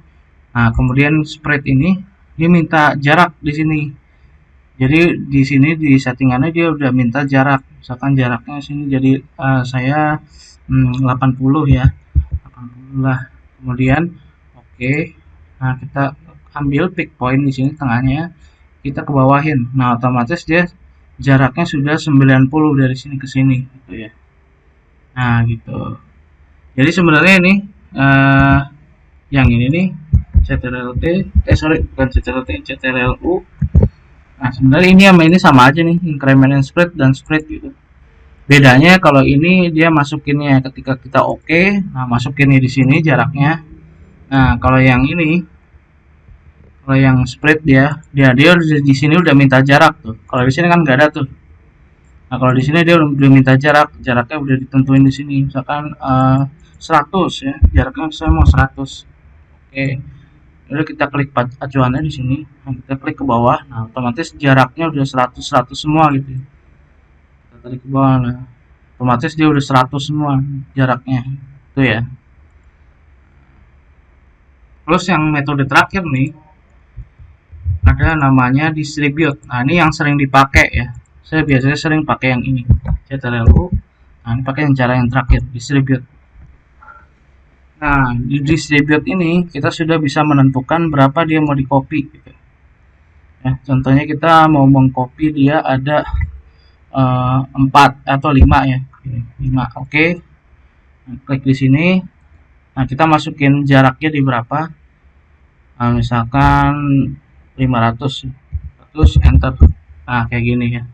Nah, kemudian spread ini dia minta jarak di sini. Jadi di sini di settingannya dia udah minta jarak. Misalkan jaraknya sini jadi saya 80 ya, 80 lah. Kemudian oke. Nah, kita ambil pick point di sini tengahnya, kita ke bawahin. Nah, otomatis dia jaraknya sudah 90 dari sini ke sini gitu ya. Nah, gitu. Jadi sebenarnya ini yang ini nih CTRL-T, bukan CTRL-T, CTRL-U. Nah, sebenarnya ini sama ini sama aja nih, increment and spread dan spread gitu. Bedanya kalau ini dia masukinnya ketika kita oke, nah masukinnya di sini jaraknya. Nah, kalau yang ini, kalau yang spread dia di sini udah minta jarak tuh. Kalau di sini kan nggak ada tuh. Nah, kalau di sini dia udah minta jaraknya udah ditentuin di sini. Misalkan 100 ya, jaraknya saya mau 100. Oke. Udah kita klik acuannya di sini. Nah, kita klik ke bawah. Nah, otomatis jaraknya udah 100 semua gitu. Kita tarik ke bawah. Nah, otomatis dia udah 100 semua jaraknya. Itu ya. Terus yang metode terakhir nih, ada namanya distribute. Nah, ini yang sering dipakai ya. Saya biasanya sering pakai yang ini, CTRL-U. Nah, ini pakai yang cara yang terakhir, distribute. Nah, di distribute ini kita sudah bisa menentukan berapa dia mau di copy gitu. Ya, contohnya kita mau mengcopy dia ada 4 atau 5 ya. 5, oke. Nah, klik di sini. Nah, kita masukin jaraknya di berapa? Nah, misalkan 500, terus enter. Nah, kayak gini ya.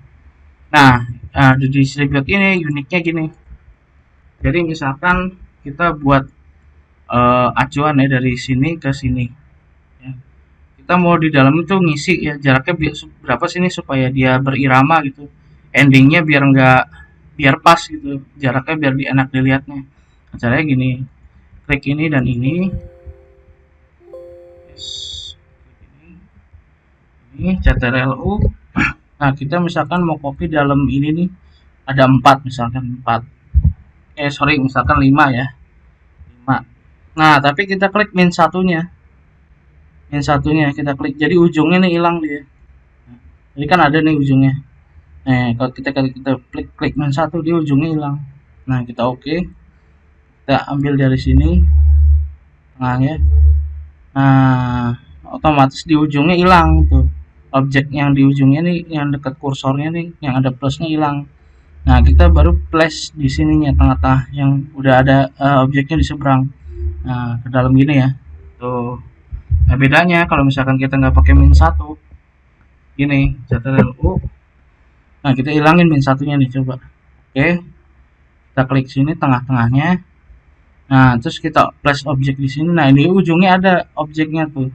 Nah, di distribute ini uniknya gini. Jadi misalkan kita buat acuan ya dari sini ke sini ya. Kita mau di dalam itu ngisi ya jaraknya berapa sini supaya dia berirama gitu, endingnya biar pas gitu, jaraknya biar enak dilihatnya. Nah, caranya gini, klik ini dan ini, Ini CTRL-U. Nah, kita misalkan mau copy dalam ini nih, ada 4 misalkan 4. Misalkan 5 ya. 5. Nah, tapi kita klik min satunya. Min satunya kita klik, jadi ujungnya nih hilang dia. Jadi kan ada nih ujungnya. Kalau kita klik min satu, dia ujungnya hilang. Nah, kita oke. Kita ambil dari sini tengahnya. Nah, otomatis di ujungnya hilang tuh. Objek yang di ujungnya nih, yang dekat kursornya nih, yang ada plusnya hilang. Nah, kita baru place di sininya tengah-tengah yang udah ada objeknya di seberang. Nah, ke dalam gini ya. Tuh. Nah, bedanya kalau misalkan kita nggak pakai min satu, gini, CTRL-U. Nah, kita hilangin min satunya nih, coba. Oke. Kita klik sini tengah-tengahnya. Nah, terus kita place objek di sini. Nah, ini ujungnya ada objeknya tuh.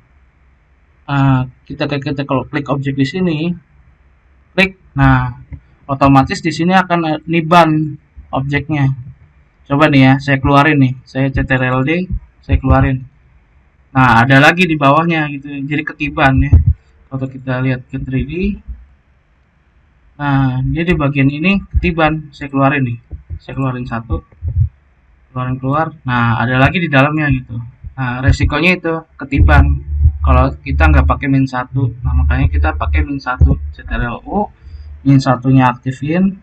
Kita kalau klik objek di sini, klik. Nah, otomatis di sini akan niban objeknya. Coba nih ya, saya keluarin nih. Saya CTRL-D, saya keluarin. Nah, ada lagi di bawahnya gitu. Jadi ketiban ya. Kalau kita lihat ke 3D, nah, dia di bagian ini ketiban. Saya keluarin nih. Saya keluarin satu. Keluar. Nah, ada lagi di dalamnya gitu. Nah, resikonya itu ketiban. Kalau kita nggak pakai min satu, nah makanya kita pakai min satu. CTRL-U, min satunya aktifin.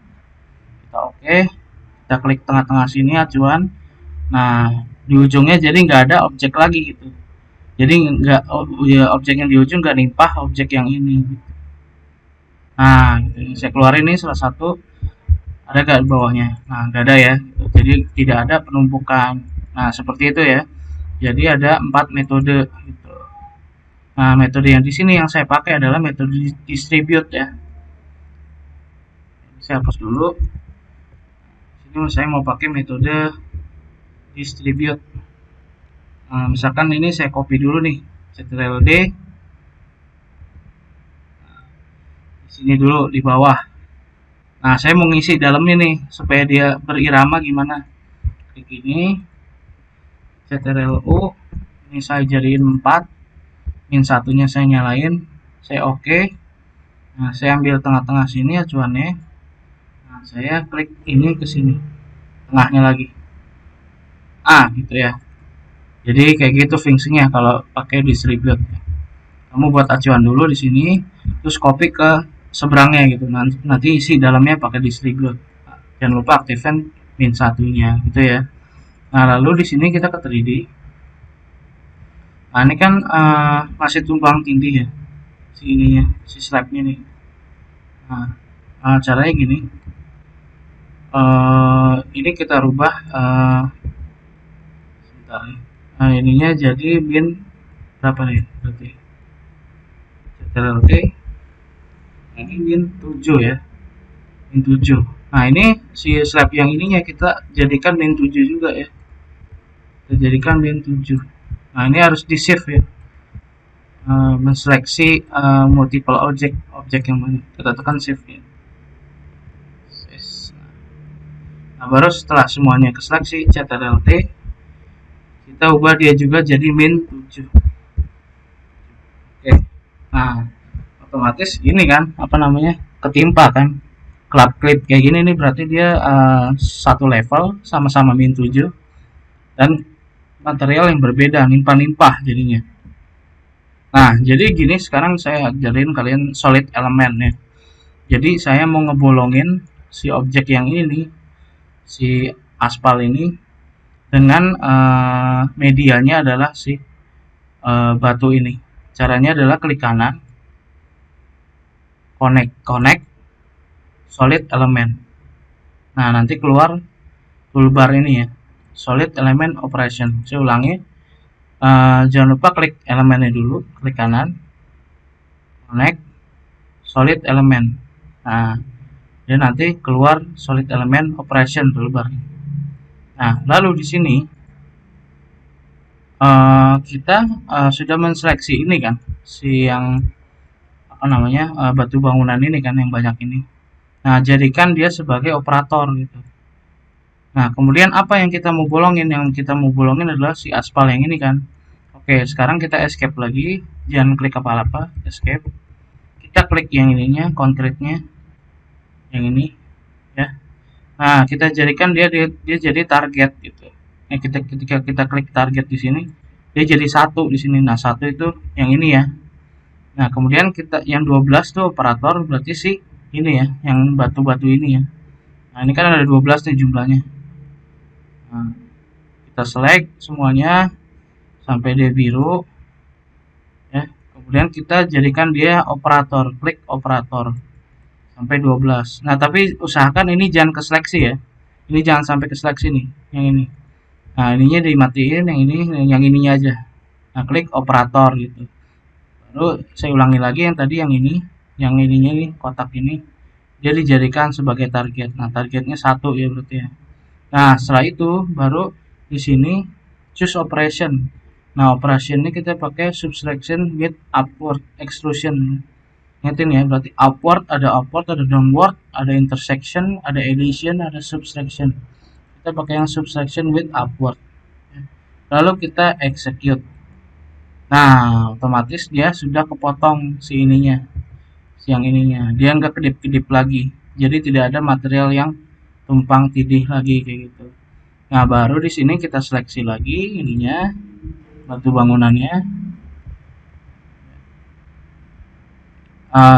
Kita oke. Kita klik tengah-tengah sini acuan. Nah, di ujungnya jadi nggak ada objek lagi gitu. Jadi nggak objek yang di ujung nggak nimpah objek yang ini. Nah, gitu. Saya keluarin ini salah satu. Ada nggak di bawahnya? Nah, nggak ada ya. Jadi tidak ada penumpukan. Nah, seperti itu ya. Jadi ada 4 metode gitu. Nah, metode yang di sini yang saya pakai adalah metode distribute ya. Saya hapus dulu. Sini saya mau pakai metode distribute. Nah, misalkan ini saya copy dulu nih, CTRL-D. Di sini dulu di bawah. Nah, saya mau ngisi dalamnya nih supaya dia berirama gimana. Klik ini, CTRL-U. Ini saya jadiin 4. Min satunya saya nyalain, saya oke. Nah, saya ambil tengah-tengah sini acuannya. Nah, saya klik ini ke sini, tengahnya lagi. Gitu ya. Jadi kayak gitu fungsinya kalau pakai distribute. Kamu buat acuan dulu di sini, terus copy ke seberangnya gitu. Nanti isi dalamnya pakai distribute. Jangan lupa aktifkan min satunya gitu ya. Nah, lalu di sini kita ke 3D. Nah, ini kan masih tumpang tindih ya, si ininya, si slabnya nih. Nah, caranya gini. Ini kita rubah. Sebentar ya. Nah, ininya jadi min berapa nih? Berarti CTRL-D. Ini min 7 ya. Min 7. Nah, ini si slab yang ininya kita jadikan min 7 juga ya. Kita jadikan min 7. Nah, ini harus di save ya. Menseleksi multiple objek yang banyak. Kita tekan save ya. Nah, baru setelah semuanya keseleksi, CTRL-T, kita ubah dia juga jadi min 7. Oke. Nah, otomatis ini kan ketimpa kan. Klip kayak gini nih berarti dia satu level sama-sama min 7 dan material yang berbeda, nimpah-nimpah jadinya. Nah, jadi gini sekarang saya ajarin kalian solid element ya. Jadi saya mau ngebolongin si objek yang ini, si aspal ini, dengan medianya adalah si batu ini. Caranya adalah klik kanan, connect solid element. Nah, nanti keluar toolbar ini ya, solid element operation. Saya ulangi, jangan lupa klik elemennya dulu, klik kanan, connect solid element. Nah, dia nanti keluar solid element operation toolbar. Nah, lalu di sini kita sudah menseleksi ini kan, si yang batu bangunan ini kan yang banyak ini. Nah, jadikan dia sebagai operator gitu. Nah, kemudian apa yang kita mau bolongin? Yang kita mau bolongin adalah si aspal yang ini kan. Oke, sekarang kita escape lagi. Jangan klik apa-apa, escape. kita klik yang ininya, konkretnya, yang ini, ya. Nah, kita jadikan dia jadi target gitu. Nah, ketika kita klik target di sini, dia jadi satu di sini. Nah, satu itu yang ini ya. Nah, kemudian kita yang 12 tuh operator berarti sih ini ya, yang batu-batu ini ya. Nah, ini kan ada 12 nih jumlahnya. Nah, kita select semuanya sampai dia biru ya. Kemudian kita jadikan dia operator, klik operator sampai 12. Nah, tapi usahakan ini jangan ke seleksi ya. Ini jangan sampai ke seleksi nih, yang ini. Nah, ininya dimatiin, yang ininya aja. Nah, klik operator gitu. Lalu saya ulangi lagi yang tadi yang ininya nih, kotak ini dia dijadikan sebagai target. Nah, targetnya satu ya berarti ya. Nah, setelah itu baru di sini choose operation. Nah, operation ini kita pakai subtraction with upward extrusion. Ingatin ya, berarti upward, ada downward, ada intersection, ada addition, ada subtraction. Kita pakai yang subtraction with upward. Lalu kita execute. Nah, otomatis dia sudah kepotong si ininya, yang ininya. Dia nggak kedip-kedip lagi. Jadi tidak ada material yang tumpang tindih lagi kayak gitu. Nah, baru di sini kita seleksi lagi ininya, batu bangunannya.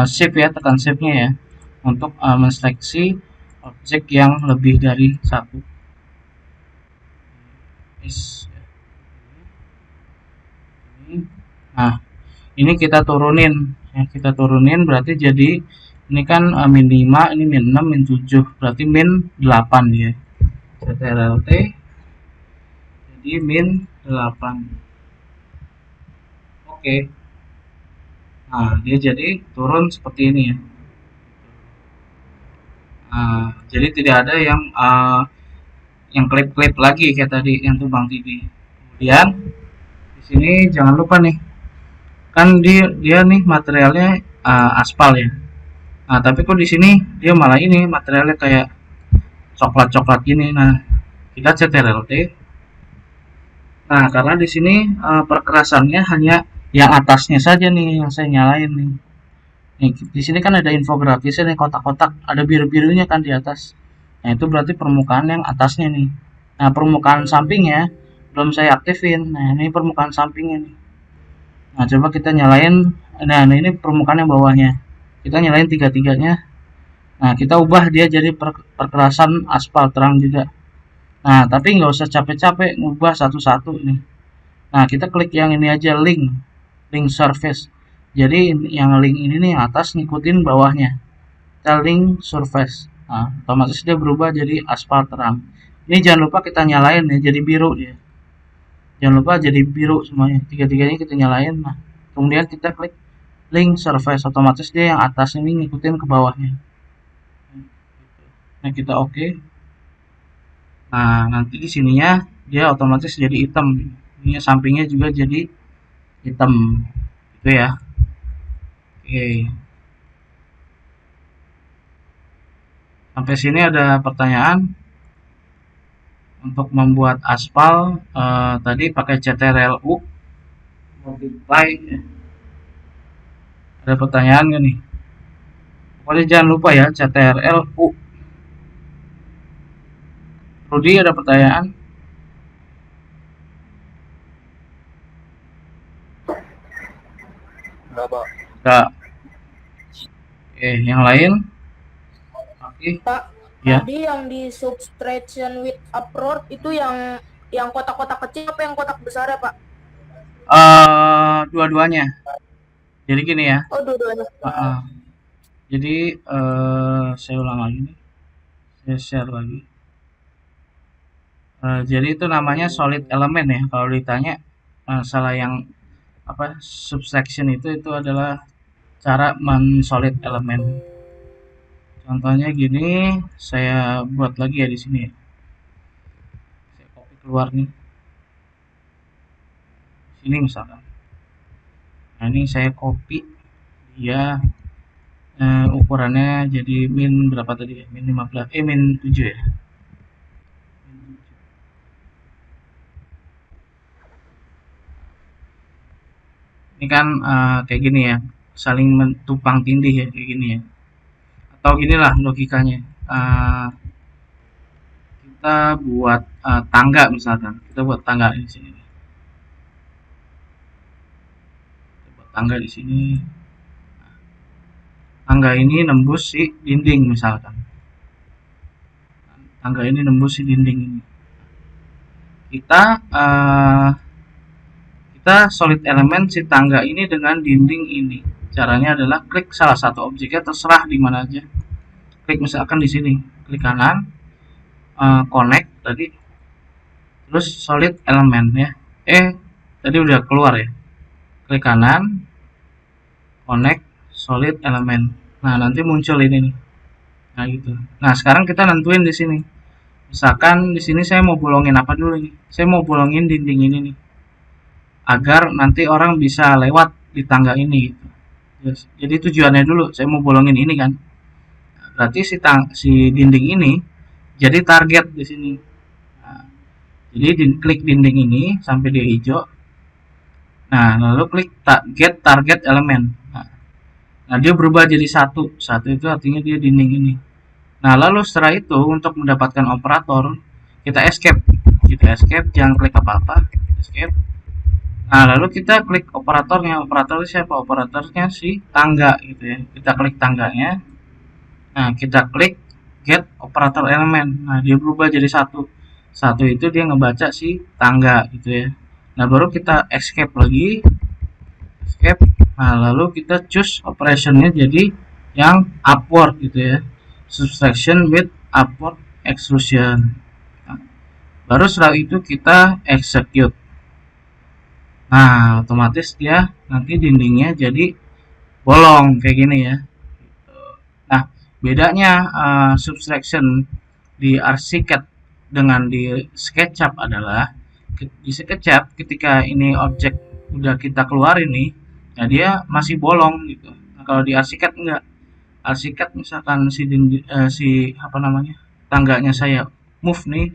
Shift ya, tekan shift-nya ya untuk menseleksi objek yang lebih dari satu. Nah, ini kita turunin ya, kita turunin berarti jadi ini kan min 5, ini min 6, min 7, berarti min 8 dia. CTRL-T jadi min 8. Oke. Nah, dia jadi turun seperti ini ya. Nah, jadi tidak ada yang klip-klip lagi kayak tadi yang tumpang tindih. Kemudian di sini jangan lupa nih, kan dia nih materialnya aspal ya. Nah, tapi kok di sini dia malah ini materialnya kayak coklat-coklat gini. Nah, kita CTRL-T. Nah, karena di sini perkerasannya hanya yang atasnya saja nih yang saya nyalain nih. Nih, di sini kan ada infografisnya nih, kotak-kotak, ada biru-birunya kan di atas. Nah, itu berarti permukaan yang atasnya nih. Nah, permukaan sampingnya belum saya aktifin. Nah, ini permukaan sampingnya nih. Nah, coba kita nyalain. Nah, ini permukaan yang bawahnya. Kita nyalain tiga-tiganya. Nah, kita ubah dia jadi perkerasan aspal terang juga. Nah, tapi nggak usah capek-capek ngubah satu-satu nih. Nah, kita klik yang ini aja, link surface. Jadi yang link ini nih atas ngikutin bawahnya. Kita link surface. Nah, otomatis dia berubah jadi aspal terang. Ini jangan lupa kita nyalain ya, jadi biru dia. Jangan lupa jadi biru semuanya. Tiga-tiganya kita nyalain. Nah, kemudian kita klik link surface, otomatis dia yang atas ini ngikutin ke bawahnya. Nah, kita oke. Nah, nanti di sininya dia otomatis jadi hitam. Ini sampingnya juga jadi hitam. Gitu ya. Oke. Sampai sini ada pertanyaan? Untuk membuat aspal tadi pakai CTRL-U multiply. Ada pertanyaan nggak nih? Pokoknya jangan lupa ya CTRL-U. Rudi ada pertanyaan? Enggak, Pak. Enggak. Oke, yang lain? Oke. Pak, Ya. tadi yang di subtraction with upward itu yang kotak-kotak kecil apa yang kotak besar ya, Pak? Dua-duanya. Jadi gini ya. Oh, dua-duanya. Jadi saya ulang lagi nih. Saya share lagi. Jadi itu namanya solid element ya. Kalau ditanya salah yang apa subtraction itu adalah cara men-solid element. Contohnya gini, saya buat lagi ya di sini ya. Saya copy keluar nih. Sini misalkan. Nah, ini saya copy dia ukurannya jadi min berapa tadi ya? Min 15, min 7 ya. Ini kan kayak gini ya. saling tumpang tindih ya kayak gini ya. Atau ginilah logikanya. Kita buat tangga misalkan. Kita buat tangga di sini. Kita buat tangga di sini. Tangga ini nembus si dinding misalkan. Tangga ini nembus si dinding ini. Kita solid element si tangga ini dengan dinding ini. Caranya adalah klik salah satu objeknya, terserah di mana aja. Klik misalkan di sini, klik kanan, connect tadi, terus solid element ya. Tadi udah keluar ya. Klik kanan, connect solid element. Nah, nanti muncul ini nih. Nah, gitu. Nah, sekarang kita nentuin di sini. Misalkan di sini saya mau bolongin apa dulu nih? Saya mau bolongin dinding ini nih. Agar nanti orang bisa lewat di tangga ini gitu. Jadi tujuannya dulu saya mau bolongin ini kan. Berarti si dinding ini jadi target di sini. Nah, jadi klik dinding ini sampai dia hijau. Nah, lalu klik target elemen. Nah, dia berubah jadi satu. Satu itu artinya dia dinding ini. Nah, lalu setelah itu untuk mendapatkan operator, kita escape. Kita escape, jangan klik apa-apa. Escape. Nah, lalu kita klik operatornya. Operatornya siapa? Operatornya si tangga gitu ya. Kita klik tangganya. Nah, kita klik get operator elemen. Nah, dia berubah jadi satu. Satu itu dia ngebaca si tangga gitu ya. Nah, baru kita escape lagi. Escape. Nah, lalu kita choose operationnya jadi yang upward gitu ya. Subtraction with upward extrusion. Nah, baru setelah itu kita execute. Nah, otomatis dia nanti dindingnya jadi bolong kayak gini ya. Nah, bedanya subtraction di ArchiCAD dengan di SketchUp adalah di SketchUp ketika ini objek udah kita keluar ini, ya dia masih bolong gitu. Nah, kalau di ArchiCAD enggak. ArchiCAD misalkan si apa namanya? Tangganya saya move nih,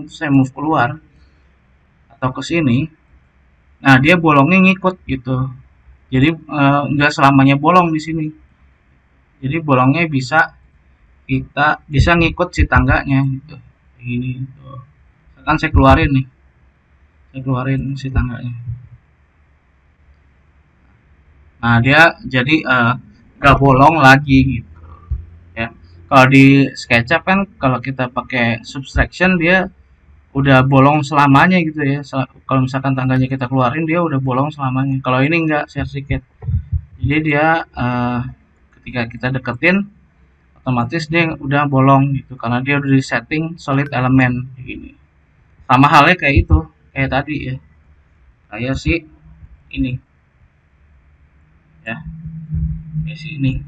saya move keluar atau ke sini. Nah, dia bolongnya ngikut gitu. Jadi nggak selamanya bolong di sini. Jadi bolongnya kita bisa ngikut si tangganya gitu. Ini gitu. Kan saya keluarin nih. Saya keluarin si tangganya. Nah, dia jadi nggak bolong lagi gitu. Ya. Kalau di SketchUp kan kalau kita pakai subtraction dia udah bolong selamanya gitu ya. Kalau misalkan tangganya kita keluarin dia udah bolong selamanya. Kalau ini enggak, share sedikit. Jadi dia ketika kita deketin otomatis dia udah bolong gitu karena dia udah di setting solid element kayak gini. Sama halnya kayak itu, kayak tadi ya. Kayak si ini ya, kayak si ini.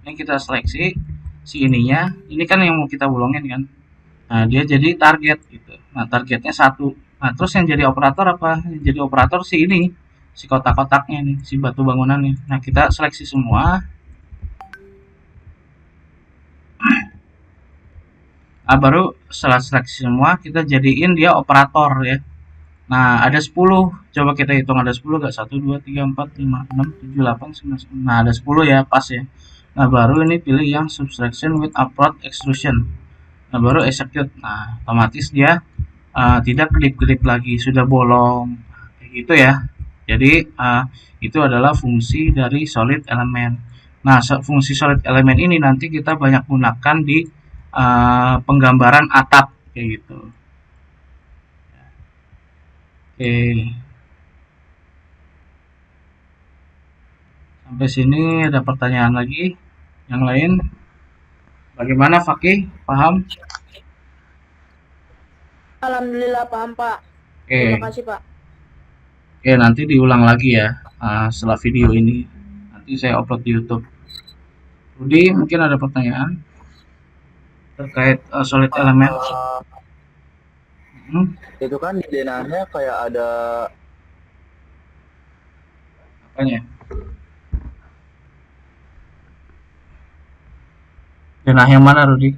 Ini kita seleksi si ininya. Ini kan yang mau kita bolongin kan. Nah, dia jadi target gitu. Nah, targetnya satu. Nah, terus yang jadi operator apa? Yang jadi operator si ini, si kotak-kotaknya nih, si batu bangunannya. Nah, kita seleksi semua. Nah, baru setelah seleksi semua, kita jadiin dia operator ya. Nah, ada 10. Coba kita hitung ada 10 gak? 1, 2, 3, 4, 5, 6, 7, 8, 9, 10. Nah, ada 10 ya, pas ya. Nah, baru ini pilih yang subtraction with upward extrusion. Nah, baru execute. Nah, otomatis dia tidak kedip-kedip lagi, sudah bolong. Kayak gitu ya. Jadi, itu adalah fungsi dari solid element. Nah, fungsi solid element ini nanti kita banyak gunakan di penggambaran atap kayak gitu. Oke. Sampai sini ada pertanyaan lagi? Yang lain? Bagaimana Fakih? Paham? Alhamdulillah paham Pak. Terima Oke. kasih Pak. Oke, nanti diulang lagi ya setelah video ini. Nanti saya upload di YouTube. Rudi, mungkin ada pertanyaan terkait solid element? Itu kan di denahnya kayak ada Apanya? Denah yang mana, Rudi?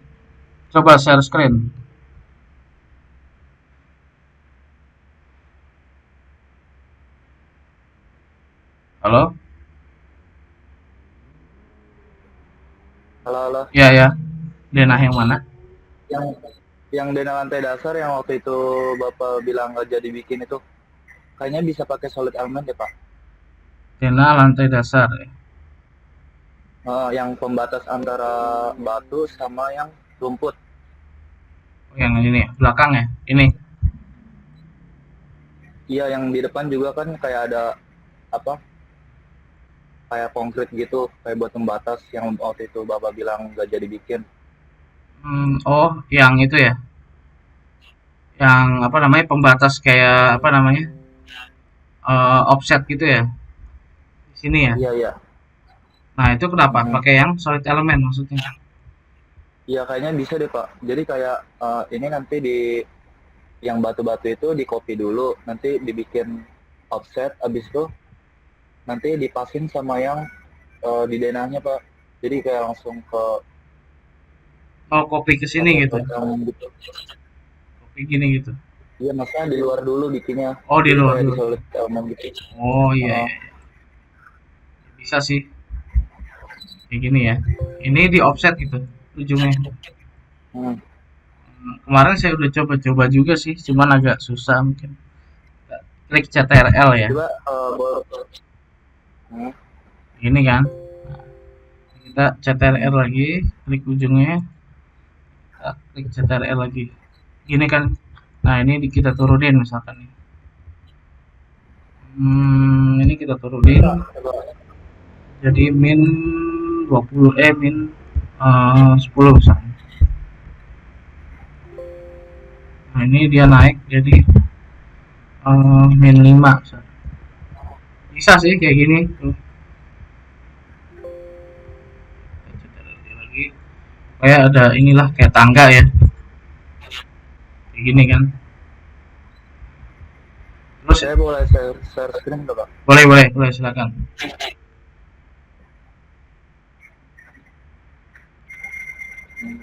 Coba share screen. Halo? Halo, halo. Ya ya, denah yang mana? Yang denah lantai dasar yang waktu itu Bapak bilang nggak jadi bikin itu, kayaknya bisa pakai solid element deh, Pak. Denah lantai dasar. Yang pembatas antara batu sama yang rumput. Oh, yang ini ya, belakang ya. Ini. Iya, yang di depan juga kan kayak ada apa? Kayak konkrit gitu, kayak buat pembatas yang waktu itu Bapak bilang nggak jadi bikin. Oh, yang itu ya. Yang apa namanya? Pembatas kayak apa namanya? Offset gitu ya. Di sini ya. Iya, iya. Nah, itu kenapa? Mhm. Pakai yang solid element maksudnya. Iya, kayaknya bisa deh, Pak. Jadi kayak ini nanti di yang batu-batu itu di copy dulu, nanti dibikin offset, abis itu nanti dipasin sama yang di denahnya, Pak. Jadi kayak langsung ke Oh, kopi ke sini gitu. yang gitu. Kopi gini gitu. Iya, maksudnya di luar dulu bikinnya. Oh, di Jadi luar kayak di dulu. solid element gitu. Oh, iya Heeh. iya. Bisa sih. Kayak gini ya. Ini di offset gitu ujungnya. Hmm. Kemarin saya udah coba-coba juga sih, cuman agak susah mungkin. Klik CTRL ya. Coba hmm. Ini kan. Kita CTRL lagi, klik ujungnya, kita klik CTRL lagi. Gini kan. Nah, ini kita turunin misalkan nih. Ini kita turunin Coba. jadi min 20 min 10 misalkan. Nah, ini dia naik jadi min 5 misalkan. Bisa sih kayak gini tuh. CTRL lagi. Kayak ada inilah kayak tangga ya. Kayak gini kan. Terus Saya boleh share screen nggak, Pak? boleh silakan. Hmm.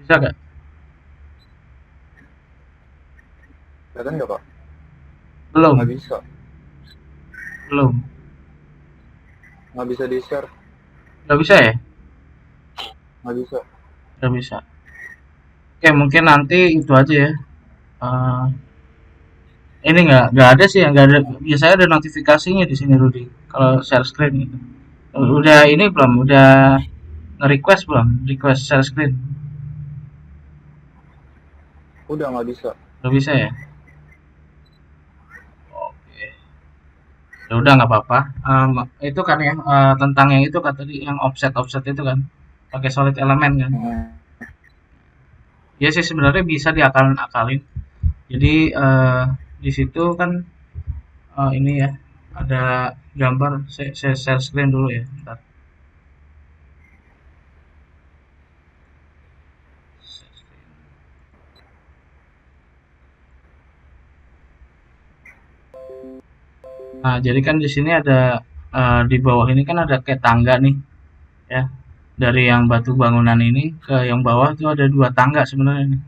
Bisa gak? Kelihatan nggak, Pak? Nggak Belum, bisa. belum. Nggak bisa di-share. Gak bisa ya? Nggak bisa. Gak bisa. Oke, mungkin nanti itu aja ya. Eh, ini nggak ada sih, nggak ada. Biasanya ada notifikasinya di sini Rudy. Kalau share screen itu. Udah ini belum? Udah nge-request belum? Request share screen? Udah nggak bisa. Gak bisa ya? Oke. Ya udah nggak apa-apa. Itu kan ya tentang yang itu kan tadi yang offset itu kan pakai solid element kan. Hmm. Ya sih sebenarnya bisa diakalin-akalin. Jadi di situ kan ini ya ada gambar. Saya share screen dulu ya. Bentar. Share screen. Nah, jadi kan di sini ada di bawah ini kan ada kayak tangga nih, ya. Dari yang batu bangunan ini ke yang bawah itu ada dua tangga sebenarnya nih.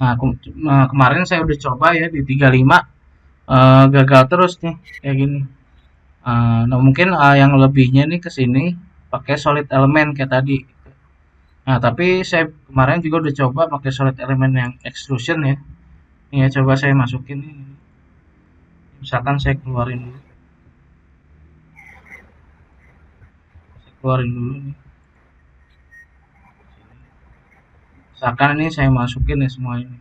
Nah, kemarin saya udah coba ya di 35 gagal terus nih kayak gini. Nah, mungkin yang lebihnya nih ke sini pakai solid element kayak tadi. Nah, tapi saya kemarin juga udah coba pakai solid element yang extrusion ya. Ini ya coba saya masukin nih. Misalkan saya keluarin dulu. Saya keluarin dulu nih. Misalkan ini saya masukin ya semua ini.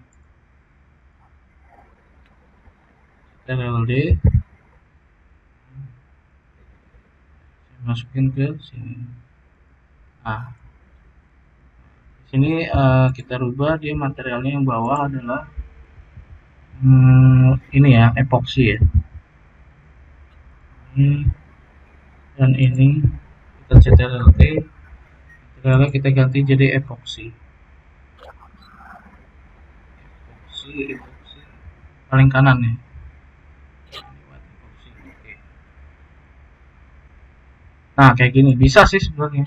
TLD saya masukin ke sini. Nah, sini kita rubah dia materialnya yang bawah adalah ini ya epoxy ya. Ini dan ini kita CTRL-T, kita ganti jadi epoxy. Epoxy paling kanan ya. Oke. Nah, kayak gini bisa sih sebenarnya.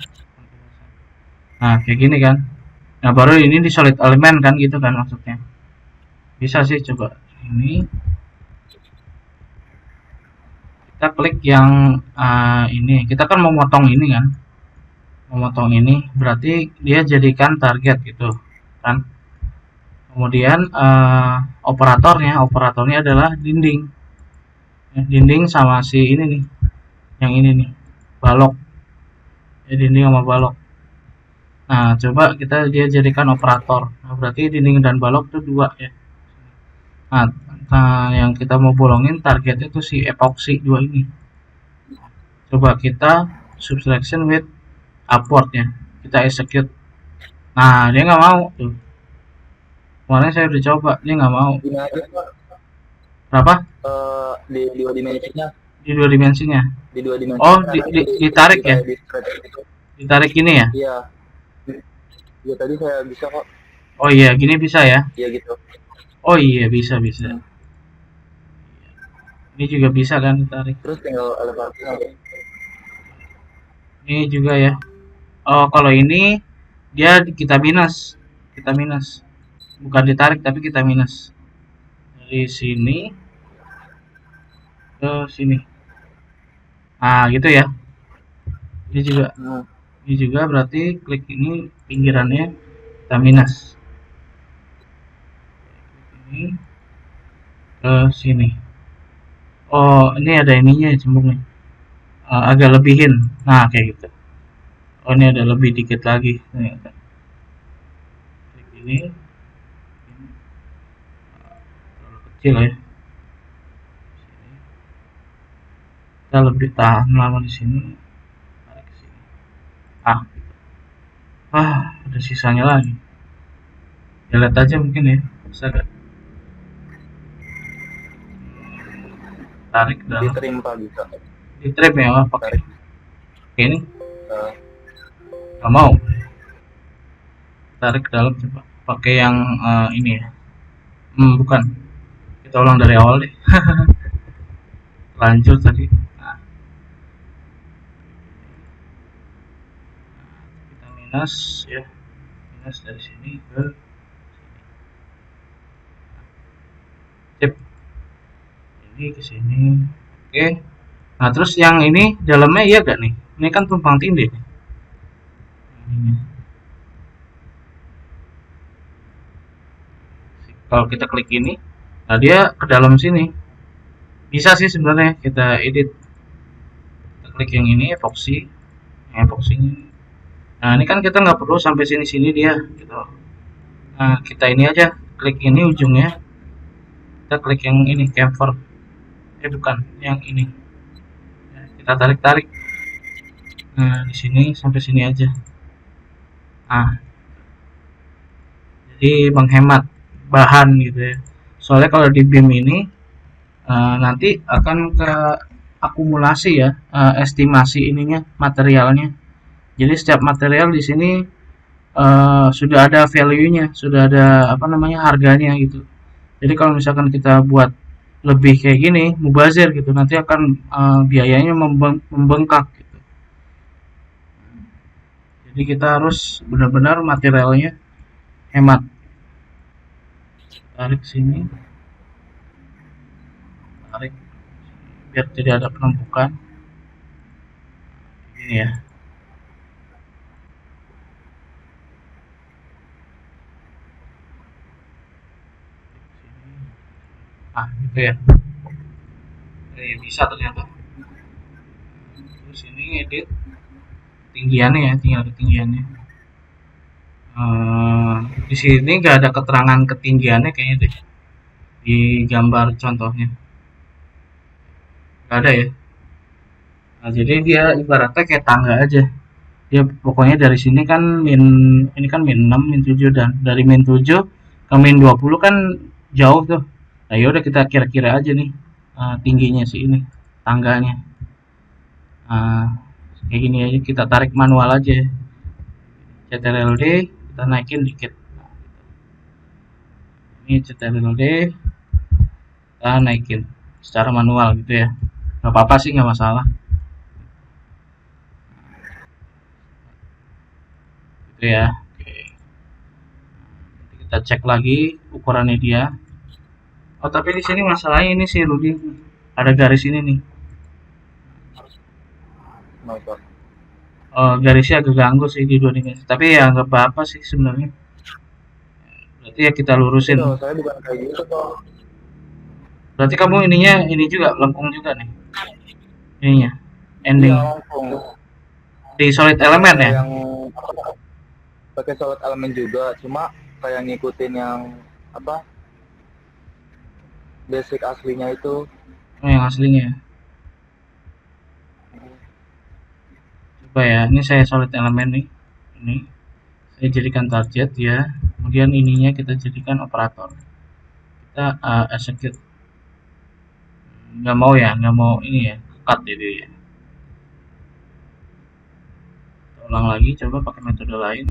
Nah, kayak gini kan. Nah, baru ini di solid element kan gitu kan maksudnya. Bisa sih coba ini kita klik yang ini. Kita kan mau motong ini kan, memotong ini berarti dia jadikan target gitu kan. Kemudian operatornya adalah dinding. Dinding sama si ini nih, yang ini nih, balok. Ya, dinding sama balok. Nah, coba dia jadikan operator. Nah, berarti dinding dan balok itu dua ya. Nah, yang kita mau bolongin targetnya itu si epoxy dua ini. Coba kita subtraction with upward ya. Kita execute. Nah, dia nggak mau tuh. Kemarin saya udah coba, dia nggak mau. Ini aja Pak, Berapa? di dua dimensinya. Di dua dimensinya. Di dua dimensi. Oh, ditarik ya? Ditarik ini ya? Iya. Ya tadi saya bisa kok. Oh iya, gini bisa ya? Iya gitu. Oh iya, bisa. Ini juga bisa kan ditarik. Terus tinggal elevasi. Ini juga ya. Oh, kalau ini dia kita minus. Bukan ditarik tapi kita minus. Dari sini ke sini. Nah, gitu ya. Ini juga berarti klik ini pinggirannya kita minus. Ini ke sini. Oh, ini ada ininya cembung nih. Agak lebihin. Nah, kayak gitu. Oh, ini ada lebih dikit lagi. Ternyata. Klik ini. Terlalu kecil ya. Kita lebih tahan lama di sini. Tarik ke sini. Ada sisanya lagi. Ya lihat aja mungkin ya. Bisa gak? Tarik dalam. Ditrim Pak bisa. Ditrim ya, pakai. Oke, ini. Gak mau. Tarik ke dalam coba. Pakai yang ini ya. Bukan. Kita ulang dari awal deh. Lanjut tadi. Kita minus ya. Minus dari sini ke sini. Ini ke sini. Oke. Nah, terus yang ini dalamnya iya gak nih? Ini kan tumpang tindih. Kalau kita klik ini, nah dia ke dalam sini. Bisa sih sebenarnya kita edit. Kita klik yang ini epoxy, epoxy. Nah, ini kan kita nggak perlu sampai sini dia, gitu. Nah, kita ini aja klik ini ujungnya. Kita klik yang ini chamfer. Bukan, yang ini. Kita tarik. Nah, di sini sampai sini aja. Nah, jadi menghemat bahan gitu ya. Soalnya kalau di BIM ini nanti akan ke akumulasi ya, estimasi ininya materialnya. Jadi setiap material di sini sudah ada value-nya, sudah ada harganya gitu. Jadi kalau misalkan kita buat lebih kayak gini, mubazir gitu, nanti akan biayanya membengkak gitu. Jadi kita harus benar-benar materialnya hemat. Tarik sini, tarik biar tidak ada penumpukan. Ini ya. Gitu ya. Bisa ternyata. Terus ini edit ketinggiannya ya, tinggal ketinggiannya. Di sini nggak ada keterangan ketinggiannya kayaknya deh di gambar contohnya, nggak ada ya. Nah, jadi dia ibaratnya kayak tangga aja. Dia pokoknya dari sini kan ini kan min 6, min 7, dan dari min 7 ke min 20 kan jauh tuh. Nah, yaudah kita kira-kira aja nih tingginya sih ini tangganya. Kayak gini aja, kita tarik manual aja. CTRL-D, kita naikin dikit. Ini CTRL-D, kita naikin secara manual gitu ya. Nggak apa-apa sih, nggak masalah. Gitu ya. Oke. Nanti kita cek lagi ukurannya dia. Oh, tapi di sini masalahnya ini sih Rudi, ada garis ini nih. noise Pak. Garisnya agak ganggu sih di dua dimensi, tapi ya nggak apa-apa sih sebenarnya. Berarti ya kita lurusin. Itu saya bukan kayak gitu kok. Berarti kamu ininya ini juga lengkung juga nih ininya Iya ending langsung di solid element kayak ya. yang pakai solid element juga, cuma kayak ngikutin yang apa basic aslinya itu. Oh, yang aslinya. Coba ya, ini saya solid element nih. Ini saya jadikan target ya. Kemudian ininya kita jadikan operator. Kita execute. Nggak mau ya, nggak mau ini ya, cut jadi ya. Ulang lagi, coba pakai metode lain.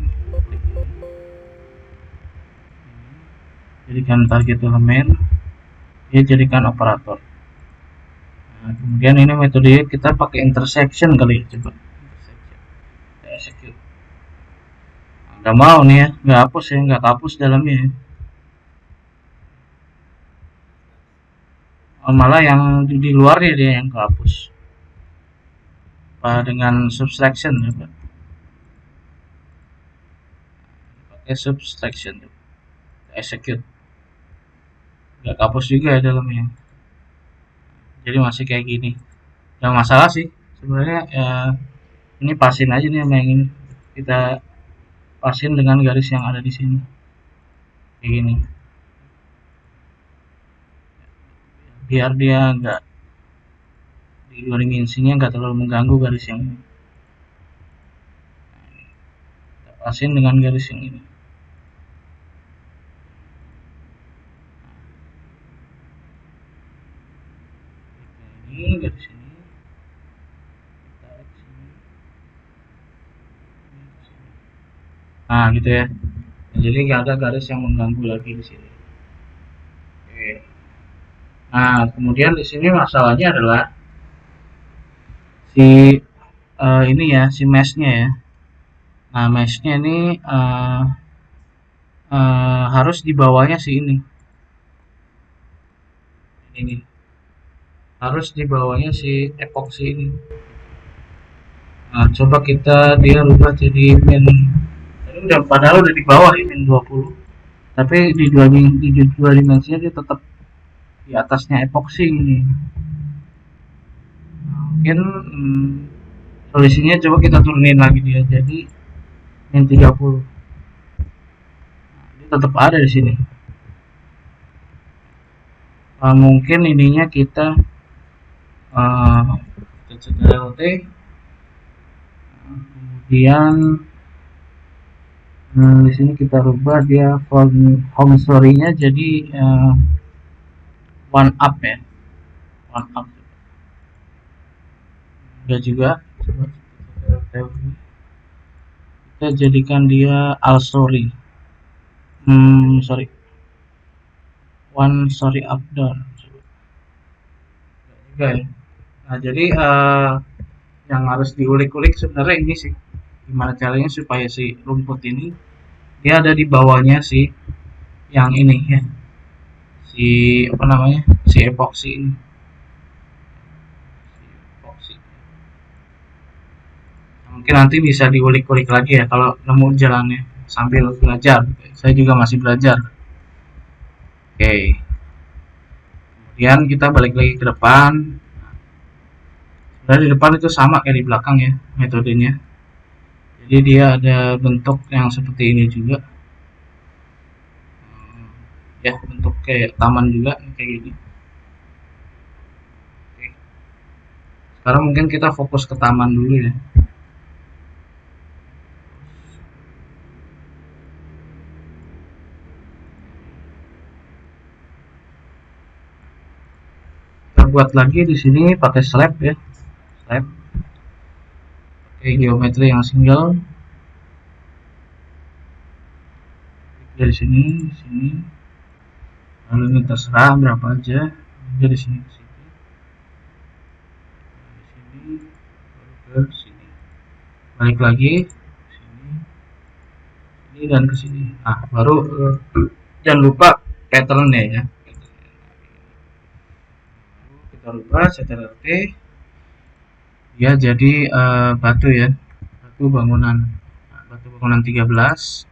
Jadikan target element, dia jadikan operator. Nah, kemudian ini metode kita pakai intersection kali, coba. Kita execute. Nggak mau nih ya, nggak hapus ya, nggak hapus dalamnya ya. Malah yang di luarnya dia yang kehapus. Dengan subtraction coba. Pakai subtraction coba. Execute. Nggak kehapus juga ya dalamnya. Jadi masih kayak gini. Yang masalah sih sebenarnya ya, ini pasin aja nih sama yang ini. Kita pasin dengan garis yang ada di sini. Kayak gini. Biar dia nggak di dua dimensinya nggak terlalu mengganggu garis yang ini. Kita pasin dengan garis yang ini. Ini garis ini. Tarik sini. Nah gitu ya. Jadi nggak ada garis yang mengganggu lagi di sini. Oke. Nah kemudian di sini masalahnya adalah si ini ya, si meshnya ya. Nah meshnya ini harus di bawahnya si ini harus di bawahnya si epoxy ini. Nah coba kita dia rubah jadi min, ini udah padahal udah di bawah ya min 20, tapi di dua dimensinya dia tetap di atasnya epoxy ini. Nah, mungkin solusinya coba kita turunin lagi dia jadi min 30. Nah, dia tetap ada di sini. Mungkin ininya kita CTRL-T, kemudian di sini kita rubah dia home story-nya jadi one up ya, one up. Enggak juga, kita jadikan dia all story. Sorry, one story up down. Juga ya. Nah jadi yang harus diulik-ulik sebenarnya ini sih, gimana caranya supaya si rumput ini dia ada di bawahnya si yang ini ya, si apa namanya, si epoxy ini. Mungkin nanti bisa diulik-ulik lagi ya kalau nemu jalannya sambil belajar. Saya juga masih belajar. Oke. Kemudian kita balik lagi ke depan. Sebenarnya di depan itu sama kayak di belakang ya metodenya. Jadi dia ada bentuk yang seperti ini juga. Ya, bentuk kayak taman juga kayak gini. Oke. Sekarang mungkin kita fokus ke taman dulu ya. Buat lagi di sini pakai slab ya, slab pakai geometri yang single dari sini, lalu ini terserah berapa aja, dari sini ke sini, dari sini ke sini, balik lagi ke sini dan ke sini. Nah baru jangan lupa patternnya ya. Kita rubah CTRL-T, Dia jadi batu ya, batu bangunan. Nah, batu bangunan 13.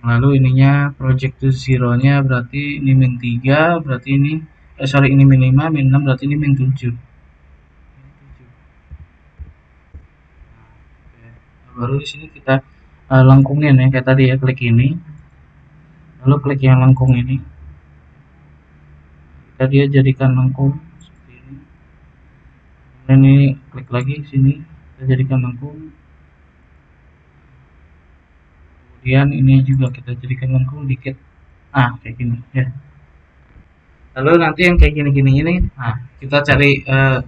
Lalu ininya project to zero nya berarti ini min 3, berarti ini sorry, ini min 5, min 6, berarti ini min 7. Baru di sini kita lengkungin ya, kayak tadi ya, klik ini, lalu klik yang lengkung ini, kita dia jadikan lengkung seperti ini. Kemudian ini klik lagi sini, kita jadikan lengkung. Kemudian ini juga kita jadikan lengkung dikit, kayak gini ya. Lalu nanti yang kayak gini-gini ini, kita cari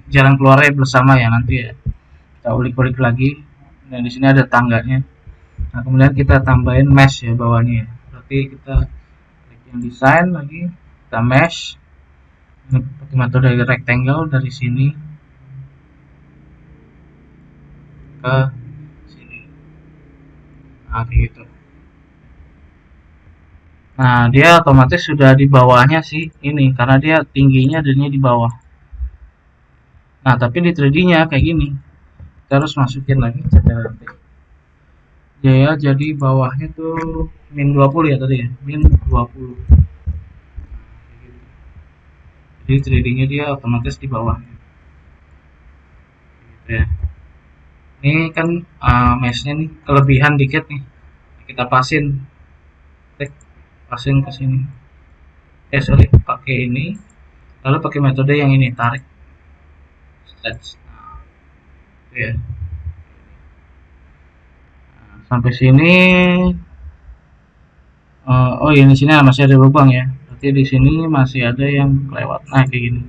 jalan keluarnya bersama ya nanti ya. Kita ulik-ulik lagi. Nah, di sini ada tangganya. Nah, kemudian kita tambahin mesh ya bawahnya ya. Berarti kita klik yang desain lagi, kita mesh. Ini pakai metode rectangle dari sini ke sini. Nah, kayak gitu. Nah, dia otomatis sudah di bawahnya sih ini, karena dia tingginya adanya di bawah. Nah, tapi di 3D-nya kayak gini. Kita harus masukin lagi CTRL-T. Ya, jadi bawahnya tuh min 20 ya tadi ya, min 20. Jadi 3D-nya dia otomatis di bawah. Gitu ya. Ini kan mesh-nya nih kelebihan dikit nih. Kita pasin. Klik pasin ke sini. Sorry, pakai ini. Lalu pakai metode yang ini, tarik. Stretch. Ya. Sampai sini oh ya, di sini masih ada lubang ya, berarti di sini masih ada yang kelewat. Nah, kayak gini.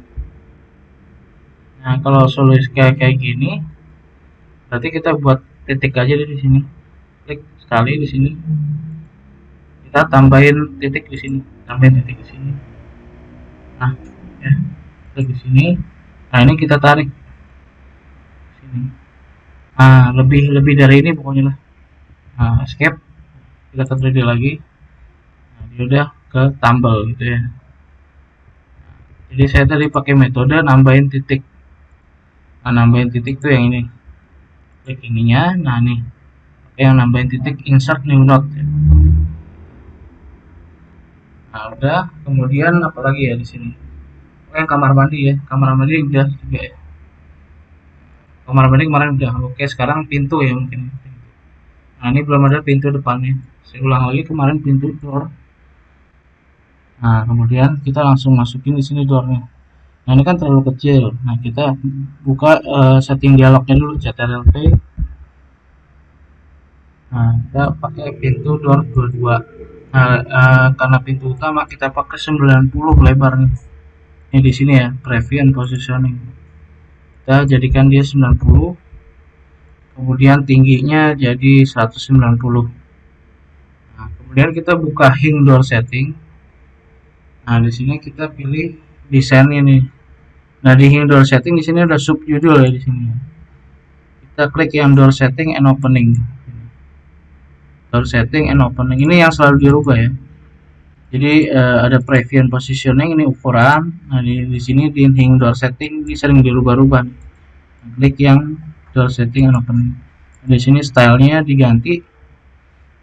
Nah, kalau solusi kayak gini, berarti kita buat titik aja di sini, klik sekali di sini, kita tambahin titik di sini, tambahin titik di sini. Nah, ya, klik di sini. Nah, ini kita tarik sini. Nah, lebih dari ini pokoknya lah. Nah, escape, kita ke 3D lagi. Nah, dia udah ke tumble gitu ya. Jadi saya tadi pakai metode nambahin titik. Nah, nambahin titik tuh yang ini, klik ininya. Nah, nih yang nambahin titik, insert new node ya. Nah, udah. Kemudian apalagi ya di sini, yang kamar mandi ya, kamar mandi udah juga ya. Kamar mandi kemarin udah. Oke, sekarang pintu ya mungkin. Nah, ini belum ada pintu depannya. Saya ulang lagi, kemarin pintu door. Nah, kemudian kita langsung masukin di sini doornya. Nah, ini kan terlalu kecil. Nah, kita buka setting dialognya dulu, CTRL-P. Nah, kita pakai pintu door 22. Nah, karena pintu utama kita pakai 90 lebarnya. Ini di sini ya, preview and positioning. Kita jadikan dia 90. Kemudian tingginya jadi 190. Nah, kemudian kita buka hing door setting. Nah, di sini kita pilih desain ini. Nah, di hing door setting di sini ada subjudul ya di sini. Kita klik yang door setting and opening. Door setting and opening ini yang selalu dirubah ya. Jadi ada preview and positioning, ini ukuran. Nah, di sini di hing door setting ini sering dirubah-rubah. Nah, klik yang door setting and opening. Di sini stylenya diganti.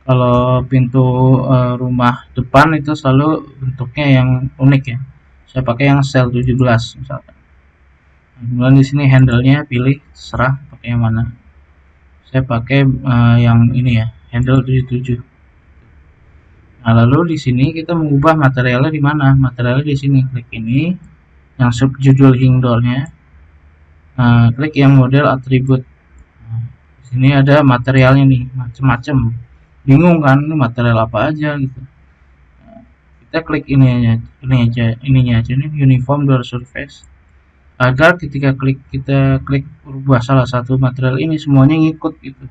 Kalau pintu rumah depan itu selalu bentuknya yang unik ya. Saya pakai yang cell 17 misalkan. Nah, kemudian di sini handle-nya pilih, serah pakai yang mana. Saya pakai yang ini ya, handle 77. Nah, lalu di sini kita mengubah materialnya di mana? Materialnya di sini, klik ini yang subjudul hing door-nya. Nah, klik yang model atribut. Nah, di sini ada materialnya nih, macam-macam. Bingung kan, ini material apa aja gitu. Nah, kita klik ininya aja nih, uniform door surface. Agar ketika kita klik ubah salah satu material ini, semuanya ngikut gitu.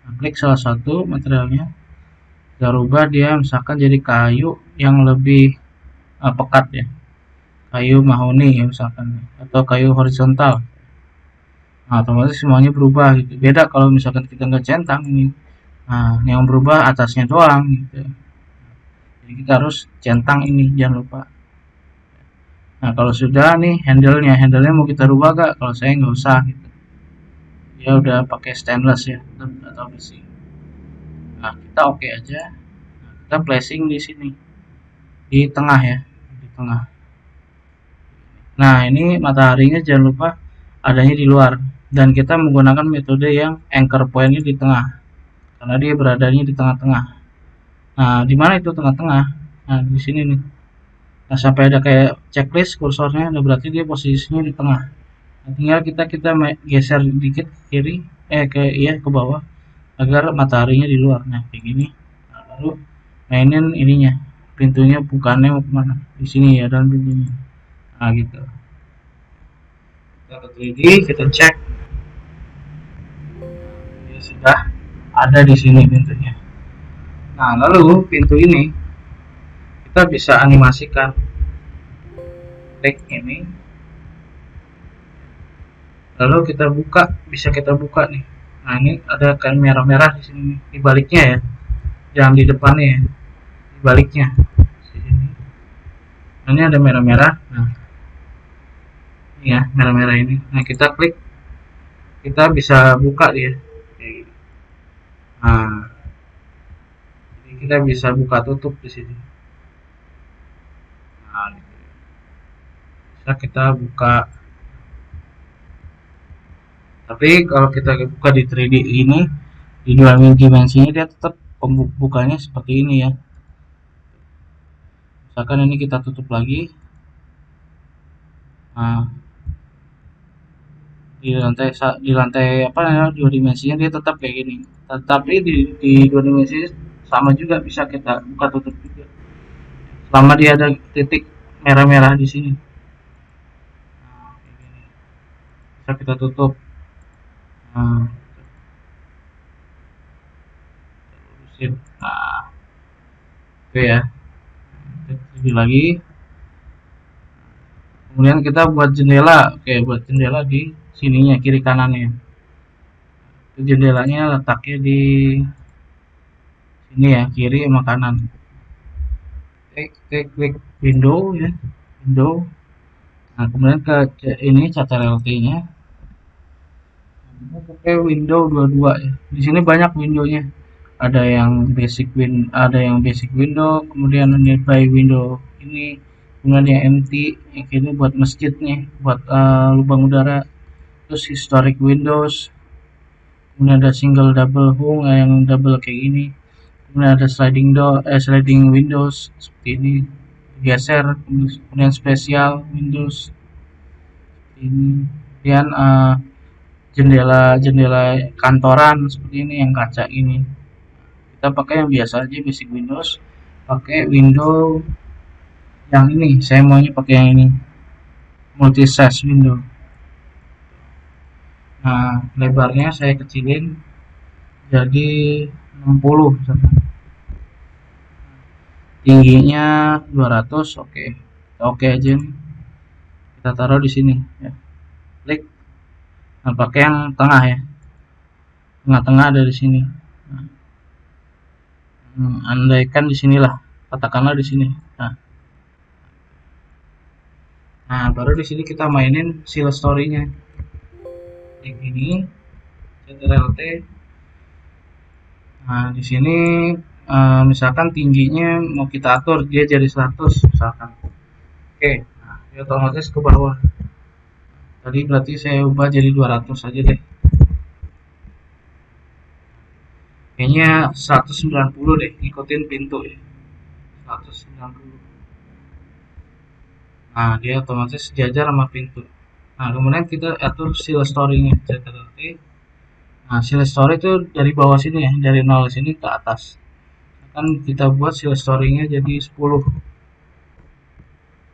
Nah, klik salah satu materialnya, kita rubah dia misalkan jadi kayu yang lebih pekat ya, kayu mahoni ya misalkan, atau kayu horizontal. Nah, otomatis semuanya berubah gitu. Beda kalau misalkan kita nggak centang ini. Nah, yang berubah atasnya doang gitu. Jadi kita harus centang ini, jangan lupa. Nah, kalau sudah nih handle-nya mau kita rubah gak? Kalau saya nggak usah gitu. dia udah pakai stainless ya atau besi. Nah, kita oke aja. Nah, kita placing di sini di tengah ya, di tengah. Nah, ini mataharinya jangan lupa adanya di luar, dan kita menggunakan metode yang anchor pointnya di tengah karena dia beradanya di tengah-tengah. Nah, di mana itu tengah-tengah? Nah, di sini nih. Nah, sampai ada kayak checklist kursornya, nah berarti dia posisinya di tengah. Nah, tinggal kita geser dikit ke kiri, ke bawah agar mataharinya di luar. Nah, kayak gini. Nah, baru mainin ininya, pintunya bukannya mau kemana? Di sini ya, dalam pintunya. Nah, gitu. Kita ke 3D, kita cek, ya sudah ada di sini pintunya. Nah, lalu pintu ini kita bisa animasikan. Klik ini, lalu kita buka, bisa kita buka nih. Nah, ini ada kan merah-merah di sini, di baliknya ya, jangan di depannya ya, di baliknya. Sini. Nah, ini ada merah-merah. Nah, ini ya merah-merah ini. Nah, kita klik, kita bisa buka dia. Nah, jadi kita bisa buka tutup di sini. Nah, gitu. Bisa kita buka. Tapi kalau kita buka di 3D ini, di dua dimensinya dia tetap pembukanya seperti ini ya. Misalkan ini kita tutup lagi. Nah, di lantai apa ya, dua dimensinya dia tetap kayak gini. Tetapi di dua dimensi sama juga bisa kita buka tutup juga. Selama dia ada titik merah-merah di sini. Nah, kayak gini. Bisa kita tutup. Nah, nah, oke ya. Lebih lagi. Kemudian kita buat jendela. Oke, buat jendela di sininya, kiri kanannya. Jendelanya letaknya di sini ya, kiri sama kanan. Klik window ya, window. Nah, kemudian ke ini CTRL T-nya. Pakai window 22 ya. Di sini banyak windownya. Ada yang basic window, kemudian nearby window ini, kemudian yang empty, yang ini buat masjid nih, buat lubang udara. Terus historic windows, kemudian ada single double hung yang double kayak gini, kemudian ada sliding windows seperti ini, geser, kemudian special windows seperti ini, kemudian jendela kantoran seperti ini yang kaca ini. Kita pakai yang biasa aja, basic windows. Pakai window yang ini, saya maunya pakai yang ini, multi size window. Nah, lebarnya saya kecilin jadi 60 misalkan. Tingginya 200, oke. Oke aja nih. Kita taruh di sini ya. Klik. Nah, pakai yang tengah ya. Tengah-tengah ada di sini. Andaikan di sinilah, katakanlah di sini. Nah, baru di sini kita mainin seal story-nya. Klik ini, CTRL T. Nah, di sini misalkan tingginya mau kita atur dia jadi 100 misalkan. Oke, nah, dia otomatis ke bawah. Tadi berarti saya ubah jadi 200 aja deh. Kayaknya 190 deh, ikutin pintu ya. 190. Nah, dia otomatis sejajar sama pintu. Nah, kemudian kita atur seal story-nya. Nah, seal story itu dari bawah sini ya, dari 0 sini ke atas. Kan kita buat seal story-nya jadi 10.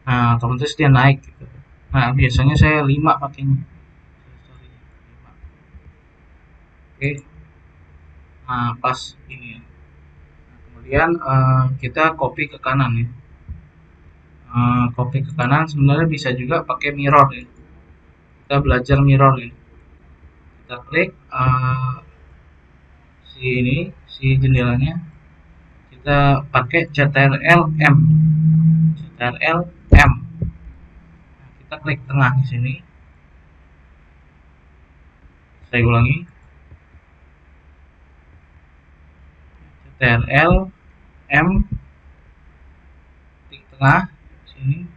Nah, otomatis dia naik gitu. Nah, biasanya saya 5 pakainya. Oke. Nah, pas ini ya. Nah, kemudian kita copy ke kanan ya. Copy ke kanan sebenarnya bisa juga pakai mirror ya. Kita belajar mirror ya. Kita klik si jendelanya, kita pakai CTRL M. CTRL M. Nah, kita klik tengah di sini. Saya ulangi, CTRL M titik tengah sini.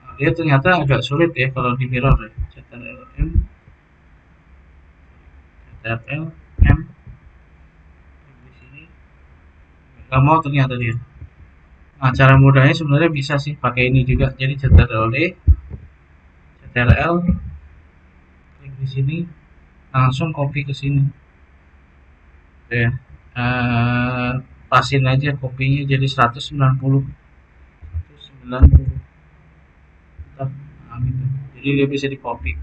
Nah, dia ternyata agak sulit ya kalau di mirror ya. CTRL M di sini nggak mau ternyata dia. Nah, cara mudahnya sebenarnya bisa sih pakai ini juga. Jadi CTRL D, CTRL, klik di sini, langsung copy ke sini. Oke, pasin aja kopinya jadi 190. Nah, gitu. Jadi dia bisa di copy.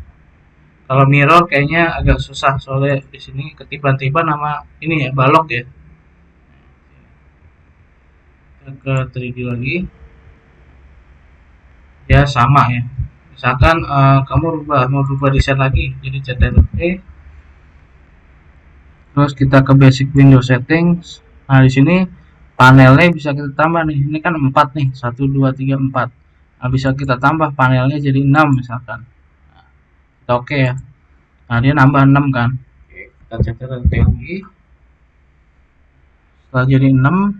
Kalau mirror kayaknya agak susah soalnya di sini ketiban-tiban nama ini ya balok ya. Kita ke 3D lagi. Ya sama ya. Misalkan kamu mau rubah desain lagi, jadi CTRL E. Terus kita ke basic window settings. Nah, di sini panelnya bisa kita tambah nih. Ini kan 4 nih, 1 2 3 4. Nah, bisa kita tambah panelnya jadi 6 misalkan. Nah, kita oke ya. Nah, dia nambah 6 kan. Oke, kita CTRL T lagi. Setelah jadi 6.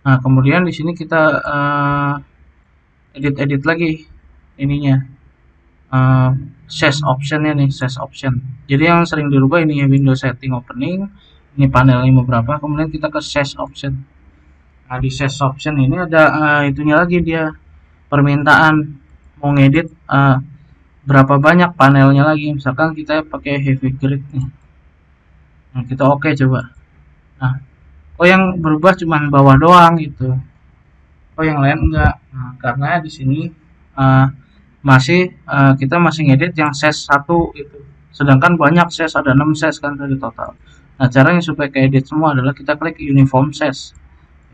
Nah, kemudian di sini kita edit lagi ininya. Size optionnya nih, size option. Jadi yang sering dirubah ini ya, window setting opening. Ini panelnya mau berapa, kemudian kita ke size option. Nah, di size option ini ada itunya lagi, dia permintaan mau ngedit berapa banyak panelnya lagi. Misalkan kita pakai heavy grid nih. Nah, kita oke coba. Nah, kok yang berubah cuman bawah doang gitu, kok yang lain enggak. Nah, karena di sini kita masih ngedit yang size 1 itu, sedangkan banyak size, ada 6 size kan tadi total. Nah, caranya supaya keedit semua adalah kita klik uniform size.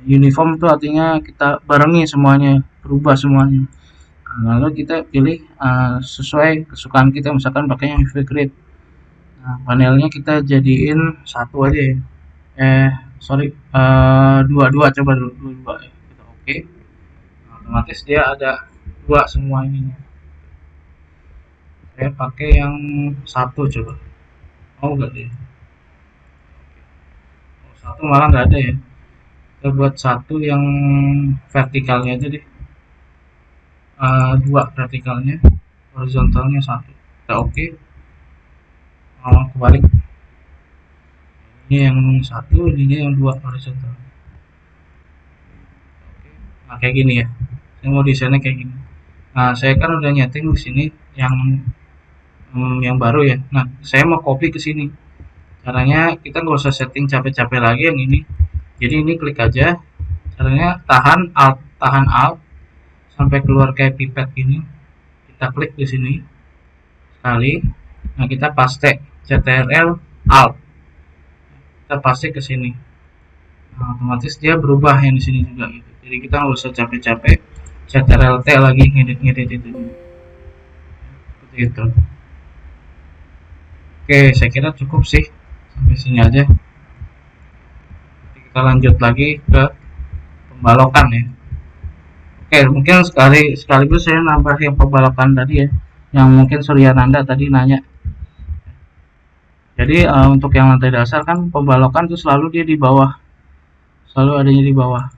Uniform itu artinya kita barengi semuanya, berubah semuanya. Nah, lalu kita pilih sesuai kesukaan kita, misalkan pakai yang heavy grid. Nah, panelnya kita jadiin 1 aja ya. Sorry, 2 coba dulu, 2 ya. Kita oke. Nah, otomatis dia ada 2 semua ini. Saya pakai yang 1 coba. Oh, enggak deh. 1 malah nggak ada ya. Kita buat 1 yang vertikalnya aja deh. 2 vertikalnya, horizontalnya 1. Kita oke. Kebalik. Ini yang 1, ini yang 2 horizontal. Nah, kayak gini ya. Saya mau desainnya kayak gini. Nah, saya kan udah nyeting di sini yang baru ya. Nah, saya mau copy ke sini. Caranya kita nggak usah setting capek-capek lagi yang ini. Jadi ini klik aja. Caranya tahan alt sampai keluar kayak pipet gini. Kita klik di sini sekali. Nah, kita paste CTRL alt. Kita paste ke sini. Nah, otomatis dia berubah yang di sini juga gitu. Jadi kita nggak usah capek-capek CTRL T lagi ngedit itu. Seperti itu. Oke, saya kira cukup sih sampai sini aja. Kita lanjut lagi ke pembalokan ya. Oke, mungkin sekaligus saya nambah yang pembalokan tadi ya, yang mungkin Suryananda tadi nanya. Jadi untuk yang lantai dasar kan pembalokan itu selalu dia di bawah, selalu adanya di bawah.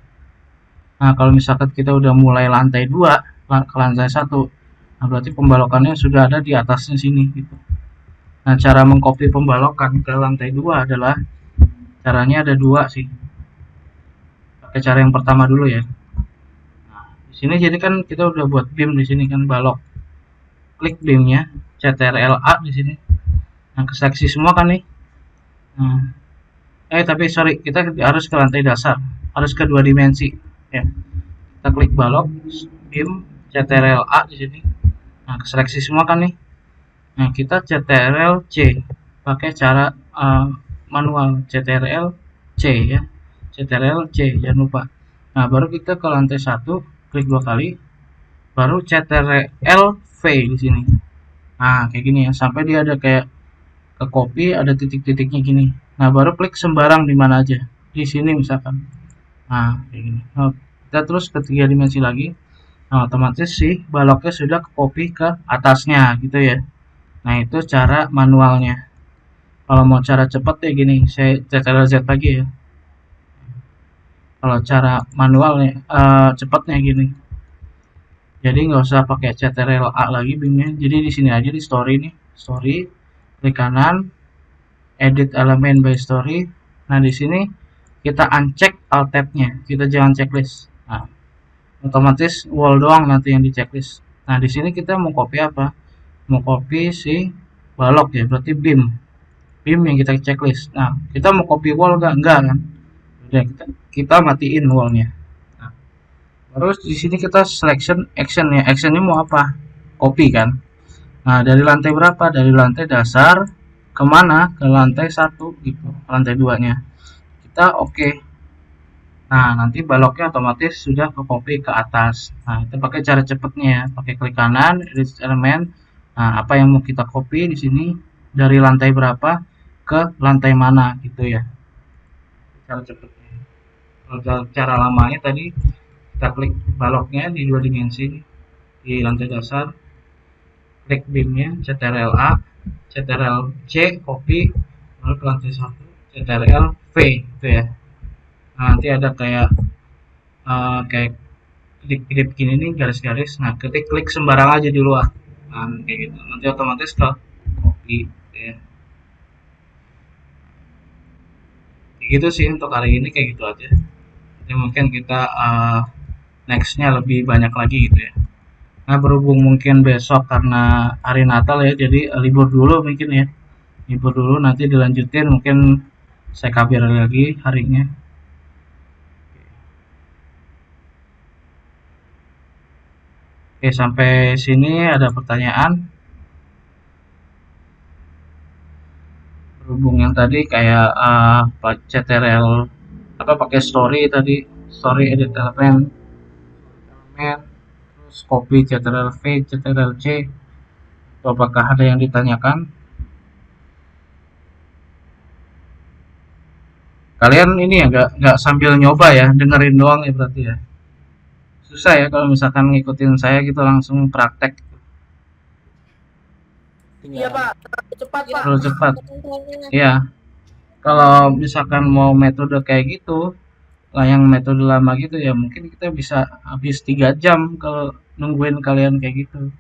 Nah, kalau misalkan kita udah mulai lantai 2 ke lantai 1, nah berarti pembalokannya sudah ada di atasnya sini gitu. Nah, cara mengcopy pembalokan ke lantai 2 adalah caranya ada 2 sih. Pakai cara yang pertama dulu ya. Nah, di sini jadi kan kita udah buat beam di sini kan balok. Klik beamnya, CTRL A di sini. Nah, keseleksi semua kan nih. Nah, tapi sorry, kita harus ke lantai dasar, harus ke 2 dimensi ya. Kita klik balok, beam, CTRL A di sini. Nah, keseleksi semua kan nih. Nah, kita CTRL C pakai cara manual, CTRL C ya, CTRL C jangan lupa. Nah, baru kita ke lantai 1, klik 2 kali, baru CTRL V di sini. Nah, kayak gini ya, sampai dia ada kayak ke copy, ada titik-titiknya gini. Nah, baru klik sembarang di mana aja, di sini misalkan. Nah, kayak gini. Nah, kita terus ke 3 dimensi lagi. Nah, otomatis sih baloknya sudah ke copy ke atasnya gitu ya. Nah, itu cara manualnya. Kalau mau cara cepet ya gini, saya Ctrl Z lagi ya. Kalau cara manualnya cepetnya gini. Jadi nggak usah pakai Ctrl A lagi BIM-nya. Jadi di sini aja di story nih, story, klik kanan, edit elemen by story. Nah, di sini kita uncheck alt tab-nya, kita jangan checklist. Nah, otomatis wall doang nanti yang di checklist. Nah, di sini kita mau copy apa? Mau copy si balok ya, berarti BIM yang kita checklist. Nah, kita mau copy wall enggak kan? Udah kita matiin wallnya. Nah, terus di sini kita selection action ya. Actionnya mau apa? Copy kan? Nah, dari lantai berapa? Dari lantai dasar kemana? Ke lantai 1 gitu, lantai 2-nya. Kita oke. Nah, nanti baloknya otomatis sudah ke copy ke atas. Nah, itu pakai cara cepatnya ya, pakai klik kanan, edit elemen. Nah, apa yang mau kita copy di sini dari lantai berapa ke lantai mana gitu ya. Cara cepatnya. Kalau cara lamanya tadi kita klik baloknya di 2 dimensi di lantai dasar, klik BIM-nya, Ctrl A, Ctrl C, copy, lalu ke lantai 1, Ctrl V gitu ya. Nah, nanti ada kayak klik gini nih garis-garis. Nah, klik sembarang aja di luar. Nah, kayak gitu. Nanti otomatis ke copy gitu ya. Kayak gitu sih untuk hari ini, kayak gitu aja. Jadi mungkin kita nextnya lebih banyak lagi gitu ya. Nah, berhubung mungkin besok karena hari Natal ya, jadi libur dulu mungkin ya. Libur dulu, nanti dilanjutin mungkin saya kabar lagi harinya. Oke, sampai sini ada pertanyaan? Berhubung yang tadi kayak Ctrl apa pakai story tadi, story edit elemen, terus copy Ctrl V, Ctrl C. Apakah ada yang ditanyakan? Kalian ini ya nggak sambil nyoba ya, dengerin doang ya berarti ya. Susah ya kalau misalkan ngikutin saya gitu langsung praktek. Iya Pak, cepat Pak. Terlalu cepat. Iya. Kalau misalkan mau metode kayak gitu, lah yang metode lama gitu ya mungkin kita bisa habis 3 jam kalau nungguin kalian kayak gitu.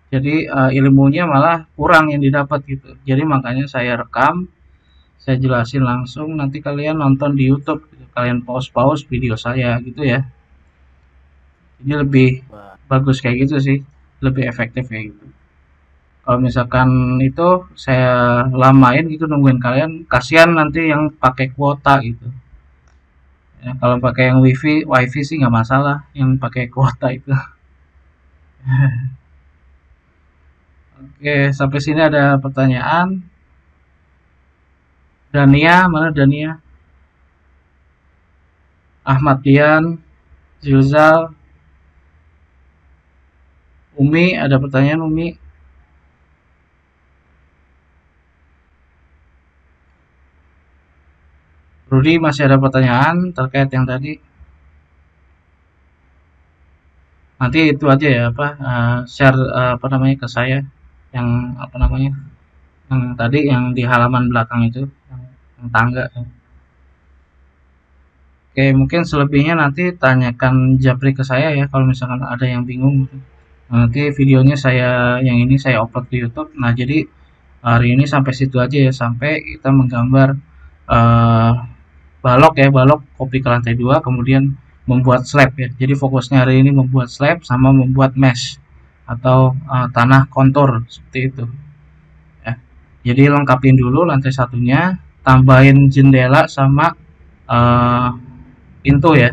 Jadi ilmunya malah kurang yang didapat gitu. Jadi makanya saya rekam, saya jelasin langsung, nanti kalian nonton di YouTube gitu. Kalian pause video saya gitu ya. Jadi lebih bagus kayak gitu sih, lebih efektif kayak gitu. Kalau misalkan itu saya lamain gitu nungguin kalian, kasihan nanti yang pakai kuota gitu. Ya, kalau pakai yang wifi sih nggak masalah, yang pakai kuota itu. Oke, sampai sini ada pertanyaan. Dania, mana Dania? Ahmad Dian, Zilzal, Umi, ada pertanyaan Umi? Rudi, masih ada pertanyaan terkait yang tadi? Nanti itu aja ya apa share apa namanya ke saya yang apa namanya yang tadi yang di halaman belakang itu yang tangga ya. Oke, mungkin selebihnya nanti tanyakan japri ke saya ya kalau misalkan ada yang bingung. Nanti videonya yang ini saya upload di YouTube. Nah, jadi hari ini sampai situ aja ya, sampai kita menggambar balok ya, balok copy ke lantai 2, kemudian membuat slab ya. Jadi fokusnya hari ini membuat slab sama membuat mesh atau tanah kontur seperti itu. Ya. Jadi lengkapin dulu lantai satunya, tambahin jendela sama pintu ya.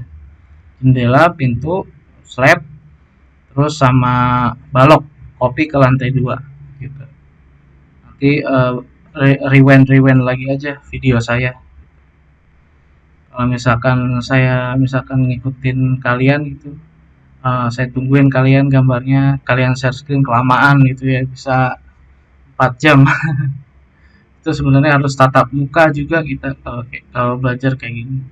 Jendela, pintu, slab, terus sama balok copy ke lantai 2 gitu. Nanti rewind lagi aja video saya. Kalau misalkan saya ngikutin kalian gitu, saya tungguin kalian gambarnya, kalian share screen kelamaan gitu ya, bisa 4 jam. Itu sebenarnya harus tatap muka juga kita kalau belajar kayak gini.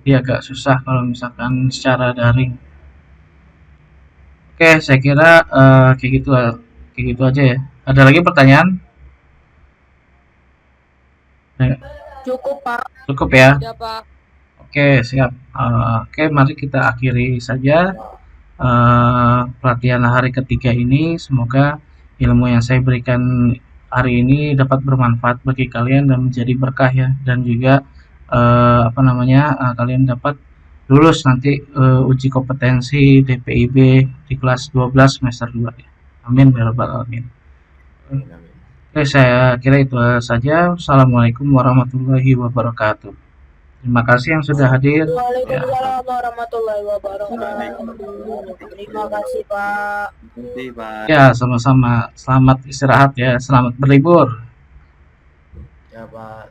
Jadi agak susah kalau misalkan secara daring. Oke, saya kira kayak gitu aja ya. Ada lagi pertanyaan? Cukup, Pak. Cukup ya? Ya, Pak. Oke, siap. Oke, mari kita akhiri saja pelatihan hari ketiga ini. Semoga ilmu yang saya berikan hari ini dapat bermanfaat bagi kalian dan menjadi berkah ya, dan juga kalian dapat lulus nanti uji kompetensi DPIB di kelas 12 semester 2 ya. Amin ya rabbal alamin. Oke, saya kira itu saja. Assalamualaikum warahmatullahi wabarakatuh. Terima kasih yang sudah hadir. Ya, Waalaikumsalam warahmatullahi wabarakatuh. Terima kasih, Pak. Nanti Pak. ya, sama-sama. Selamat istirahat ya. Selamat berlibur. Ya Pak.